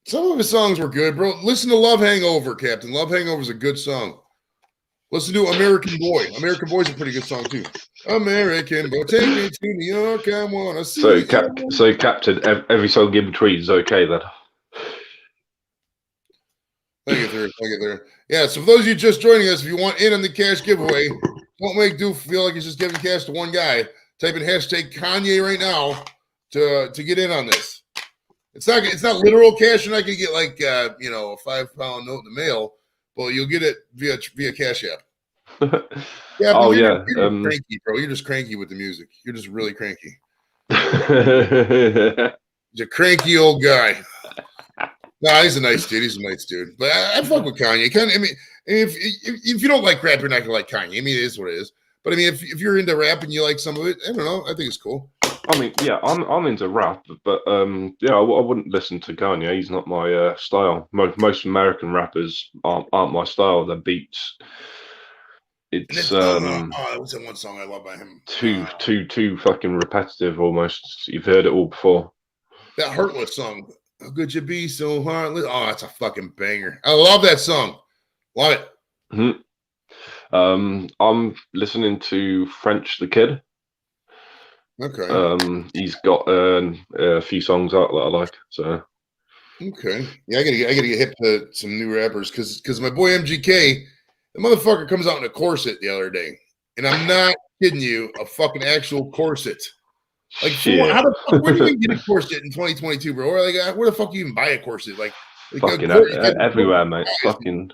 A: Some of his songs were good, bro. Listen to Love Hangover, Captain. Love Hangover is a good song. Listen to American Boy. American Boy's a pretty good song, too. American Boy, take me to New York, I want to see
I: so, Captain, every song in between is okay, then.
A: Thank you, there. Yeah, so for those of you just joining us, if you want in on the cash giveaway, don't make Doof feel like he's just giving cash to one guy. Type in hashtag Kanye right now to get in on this. It's not literal cash. You're not gonna get like a £5 note in the mail, but you'll get it via Cash App. Yeah.
I: Oh
A: you're
I: yeah.
A: Cranky, bro. You're just cranky with the music. You're just really cranky. He's a cranky old guy. Nah, he's a nice dude. But I fuck with Kanye. I mean, if you don't like rap, you're not gonna like Kanye. I mean, it is what it is. But I mean, if you're into rap and you like some of it, I don't know. I think it's cool.
I: I mean, yeah, I'm into rap, but yeah, I wouldn't listen to Kanye. He's not my style. Most American rappers aren't my style. Their beats, it's
A: what's that one song I love by him?
I: Too fucking repetitive almost. You've heard it all before.
A: That Heartless song. How could you be so heartless? Oh, that's a fucking banger. I love that song. Love it.
I: Mm-hmm. I'm listening to French the Kid.
A: Okay.
I: He's got a few songs out that I like. So.
A: Okay. Yeah, I gotta get hip to some new rappers because my boy MGK, the motherfucker comes out in a corset the other day, and I'm not kidding you, a fucking actual corset. Like, how the fuck? Where do you even get a corset in 2022, bro? Or like, where the fuck do you even buy a corset? Like
I: fucking everywhere, mate. Fucking.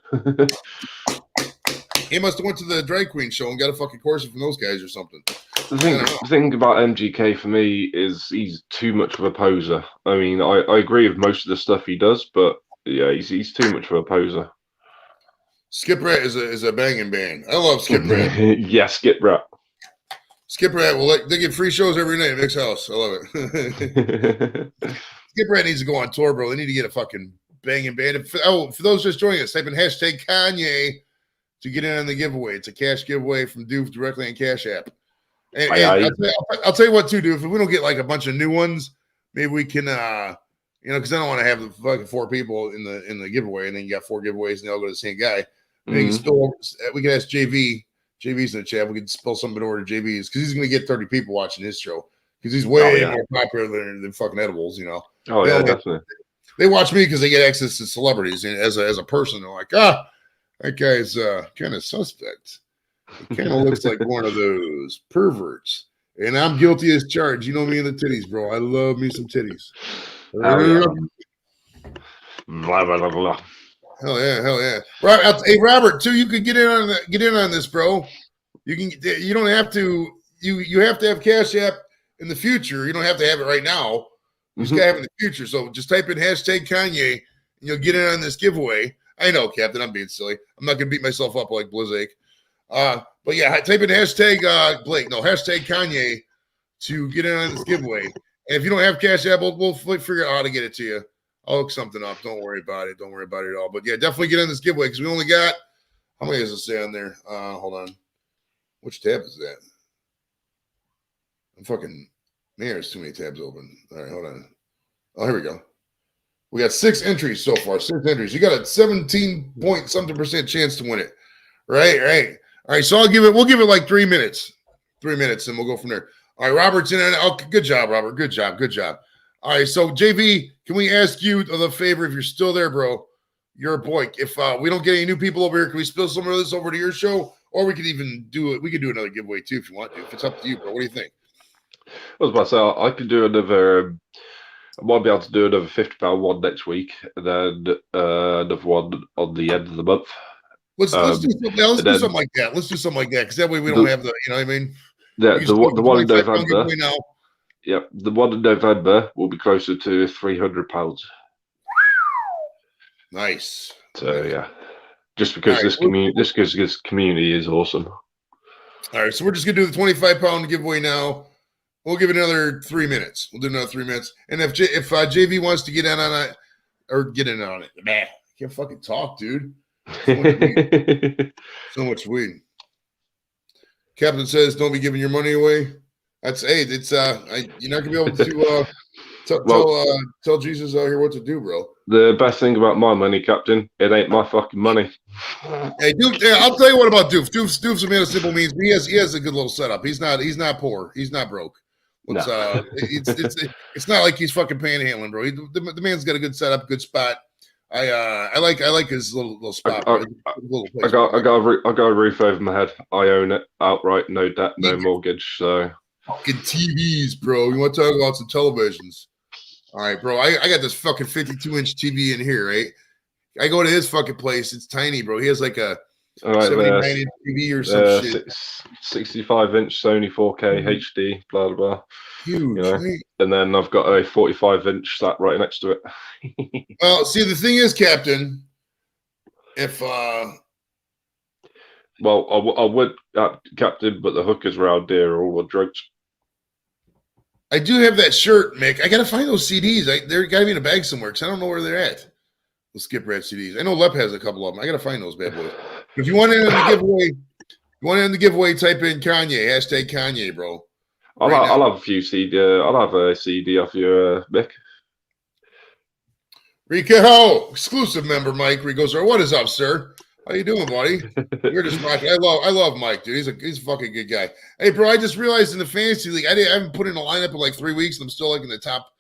A: He must have went to the drag queen show and got a fucking corset from those guys or something.
I: The thing about MGK for me is he's too much of a poser. I mean, I agree with most of the stuff he does, but yeah, he's too much of a poser.
A: Skip Rat is a banging band. I love Skip Rat.
I: Yeah, Skip Rat.
A: Skip Rat, they get free shows every night at Nick's house. I love it. Skip Rat needs to go on tour, bro. They need to get a fucking banging band. For those just joining us, type in hashtag Kanye to get in on the giveaway. It's a cash giveaway from Doof directly on Cash App. And I'll tell you what, too, Doof. If we don't get like a bunch of new ones, maybe we can, You know, because I don't want to have the fucking 4 people in the giveaway, and then you got 4 giveaways, and they all go to the same guy. And you can spill. We can ask JV. JV's in the chat. We can spill something over to JV's because he's going to get 30 people watching his show because he's way more popular than fucking edibles. You know.
I: Oh yeah, definitely.
A: They watch me because they get access to celebrities, and as a person, they're like, that guy's kind of suspect. He kind of looks like one of those perverts. And I'm guilty as charged. You know me and the titties, bro. I love me some titties.
I: Oh, yeah. Blah, blah, blah, blah.
A: Hell yeah. Right, hey, Robert, too, you could get in on this, bro. You don't have to, you have to have Cash App in the future. You don't have to have it right now. You just gotta have it in the future. So just type in #Kanye and you'll get in on this giveaway. I know, Captain, I'm being silly. I'm not gonna beat myself up like Blizzake. But yeah, type in Blake, no, #Kanye to get in on this giveaway. And if you don't have Cash App, we'll figure out how to get it to you. I'll hook something up. Don't worry about it. Don't worry about it at all. But yeah, definitely get on this giveaway because we only got, how many does it say on there? Hold on. Which tab is that? Man, there's too many tabs open. All right, hold on. Oh, here we go. We got 6 entries so far. 6 entries. You got a 17-point-something% chance to win it. Right. All right, so we'll give it like 3 minutes. 3 minutes, and we'll go from there. All right, Robert's in. Oh, good job, Robert. Good job. All right, so JV, can we ask you the favor if you're still there, bro? You're a boy. If we don't get any new people over here, can we spill some of this over to your show? Or we could even do it. We could do another giveaway too if you want to. If it's up to you, bro. What do you think?
I: I was about to say I could do another. I might be able to do another £50 one next week, and then another one on the end of the month.
A: Let's do something. Let's do something like that. Let's do something like that because that way we don't have the. You know what I mean?
I: Yeah, the one in November. Yep, the one in November will be closer to £300.
A: Nice.
I: So yeah, just because this community is awesome.
A: All right, so we're just gonna do the £25 giveaway now. We'll give it another 3 minutes. We'll do another 3 minutes. And if JV wants to get in on it, man, I can't fucking talk, dude. So much weed. Captain says, "Don't be giving your money away." You're not gonna be able to tell Jesus out here what to do, bro.
I: The best thing about my money, Captain, it ain't my fucking money.
A: Hey, Doof, I'll tell you what about Doof. Doof's a man of simple means. He has a good little setup. He's not poor. He's not broke. It's not like he's fucking panhandling, bro. The man's got a good setup, good spot. I like his little spot.
I: I got a roof over my head. I own it outright, no debt, no mortgage. So
A: fucking TVs, bro. You want to talk about some televisions? All right, bro. I got this fucking 52-inch TV in here, right? I go to his fucking place. It's tiny, bro. He has like a 79-inch TV or some shit.
I: 65-inch Sony 4K HD, blah, blah, blah.
A: Huge,
I: you know?
A: Right?
I: And then I've got a 45-inch sat right next to it.
A: Well, see, the thing is, Captain, if
I: well, I would, Captain, but the hookers around there are all on drugs.
A: I do have that shirt, Mick. I gotta find those CDs. They're gotta be in a bag somewhere because I don't know where they're at. The Skip Rat CDs. I know Lep has a couple of them. I gotta find those bad boys. If you want to end the giveaway, type in Kanye, #Kanye, bro.
I: I'll have a few CD. I'll have a CD off your Mick.
A: Rico, exclusive member Mike Rico's. What is up, sir? How you doing, buddy? You're just rocking. I love Mike, dude. He's a fucking good guy. Hey, bro, I just realized in the fantasy league, I haven't put in a lineup in like 3 weeks, and I'm still like in the top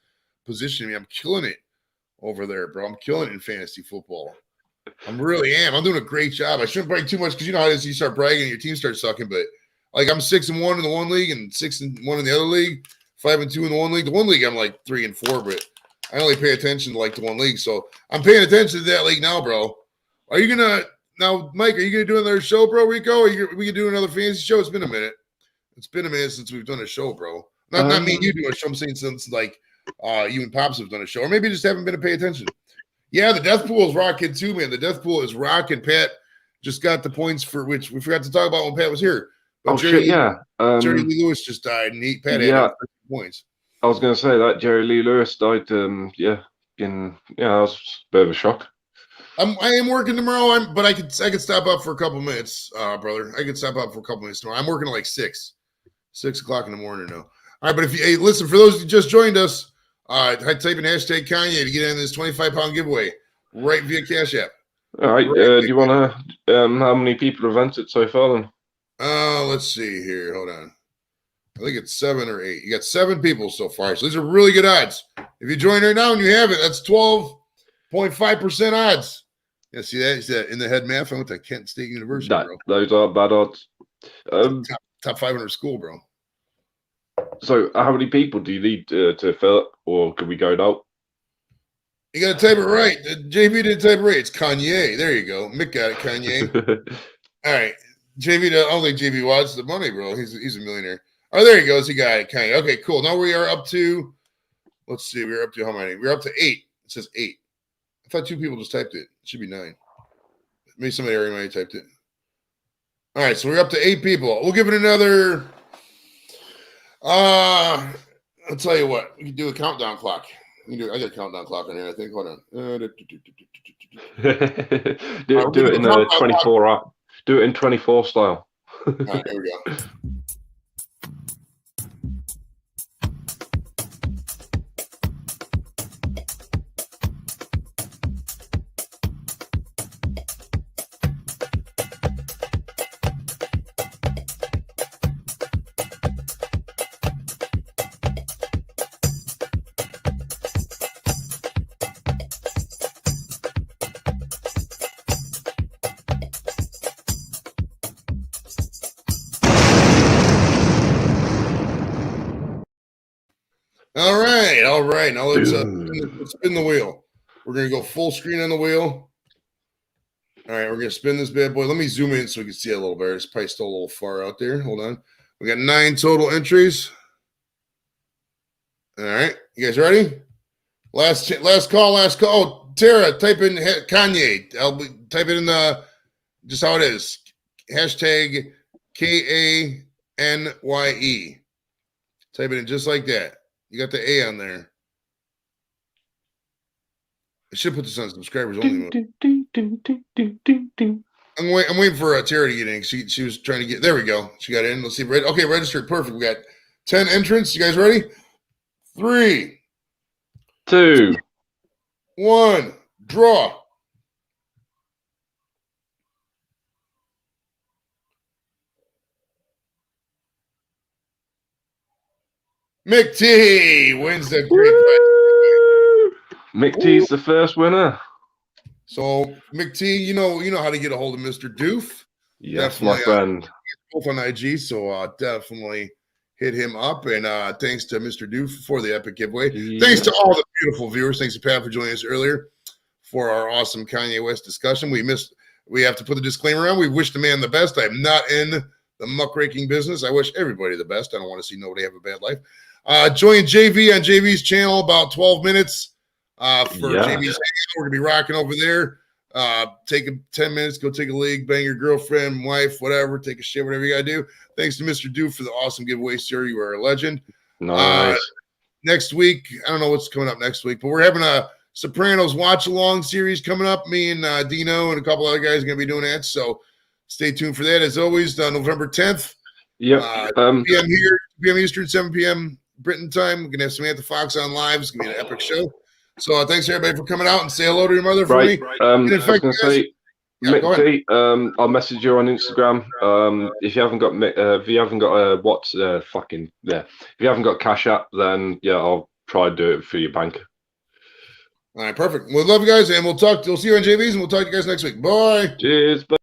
A: position. I'm killing it over there, bro. I'm killing it in fantasy football. I really am. I'm doing a great job. I shouldn't brag too much because you know how it is. You start bragging, and your team starts sucking. But like I'm 6-1 in the one league and 6-1 in the other league, 5-2 in the one league. The one league I'm like 3-4, but I only pay attention to like the one league. So I'm paying attention to that league now, bro. Are you gonna now, Mike? Are you gonna do another show, bro? Rico, we can do another fantasy show. It's been a minute. It's been a minute since we've done a show, bro. Not me and you doing a show. I'm saying since like you and Pops have done a show, or maybe you just haven't been paying attention. Yeah, the death pool is rocking too, man. The death pool is rocking. Pat just got the points for which we forgot to talk about when Pat was here. But
I: Jerry
A: Lee Lewis just died, and Pat had 30 points.
I: I was going to say that Jerry Lee Lewis died. That was a bit of a shock.
A: I am working tomorrow, but I could stop up for a couple minutes, brother. I could stop up for a couple minutes tomorrow. I'm working at like 6 o'clock in the morning now. All right, but if you listen, for those who just joined us, Type in hashtag Kanye to get in this 25-pound giveaway right via Cash App.
I: All right. Do you want to? How many people have entered so far? Then.
A: Let's see here. Hold on. I think it's 7 or 8. You got 7 people so far. So these are really good odds. If you join right now and you have it, that's 12.5% odds. Yeah, see that? Is that in the head math? I went to Kent State University, bro.
I: Those are bad odds.
A: Top 500 school, bro.
I: So how many people do you need to fill it, or can we go out?
A: You got to type it right. JV didn't type it right. It's Kanye. There you go. Mick got it, Kanye. All right. JV, I don't think JV wants the money, bro. He's a millionaire. Oh, there he goes. He got it, Kanye. Okay, cool. Now we are up to, let's see. We're up to how many? We're up to 8. It says 8. I thought 2 people just typed it. It should be 9. Maybe somebody already typed it. All right, so we're up to 8 people. We'll give it another. I'll tell you what. We can do a countdown clock. I got a countdown clock on here, I think. Hold on.
I: do it in a 24. Do it in 24 style.
A: All right, here we go. All right. Now let's spin the wheel. We're gonna go full screen on the wheel. All right, we're gonna spin this bad boy. Let me zoom in so we can see it a little better. It's probably still a little far out there. Hold on. We got 9 total entries. All right, you guys ready? Last call. Oh, Tara, type in Kanye. Type it in the just how it is. Hashtag KANYE. Type it in just like that. You got the A on there. I should put this on subscribers only. I'm waiting for Tara to get in. She was trying to get. There we go. She got in. Let's see. Okay, registered. Perfect. We got 10 entrants. You guys ready? 3,
I: 2,
A: 1. Draw. Mick T wins the great
I: Mick T's the first winner.
A: So Mick T, you know how to get a hold of Mr. Doof.
I: Yes, my friend.
A: Both on IG, so definitely hit him up. And thanks to Mr. Doof for the epic giveaway. Yeah. Thanks to all the beautiful viewers. Thanks to Pat for joining us earlier for our awesome Kanye West discussion. We have to put the disclaimer on. We wish the man the best. I'm not in the muckraking business. I wish everybody the best. I don't want to see nobody have a bad life. Join JV on JV's channel about 12 minutes for JV's. We're going to be rocking over there. Take 10 minutes, go take a leak, bang your girlfriend, wife, whatever, take a shit, whatever you got to do. Thanks to Mr. Doof for the awesome giveaway, sir. You are a legend.
I: Nice.
A: Next week, I don't know what's coming up next week, but we're having a Sopranos watch-along series coming up. Me and Dino and a couple other guys are going to be doing that, so stay tuned for that. As always, November 10th.
I: Yep.
A: 2 p.m. here, 2 p.m. Eastern, 7 p.m. Britain time. We're going to have Samantha Fox on live. It's going to be an epic show. So thanks everybody for coming out and say hello to your mother for me.
I: I was going to say, Mick T, I'll message you on Instagram. If you haven't got if you haven't got if you haven't got Cash App, then I'll try and do it for your bank.
A: All right, perfect. Well, love you guys, and we'll see you on JV's, and we'll talk to you guys next week. Bye.
I: Cheers. Bye.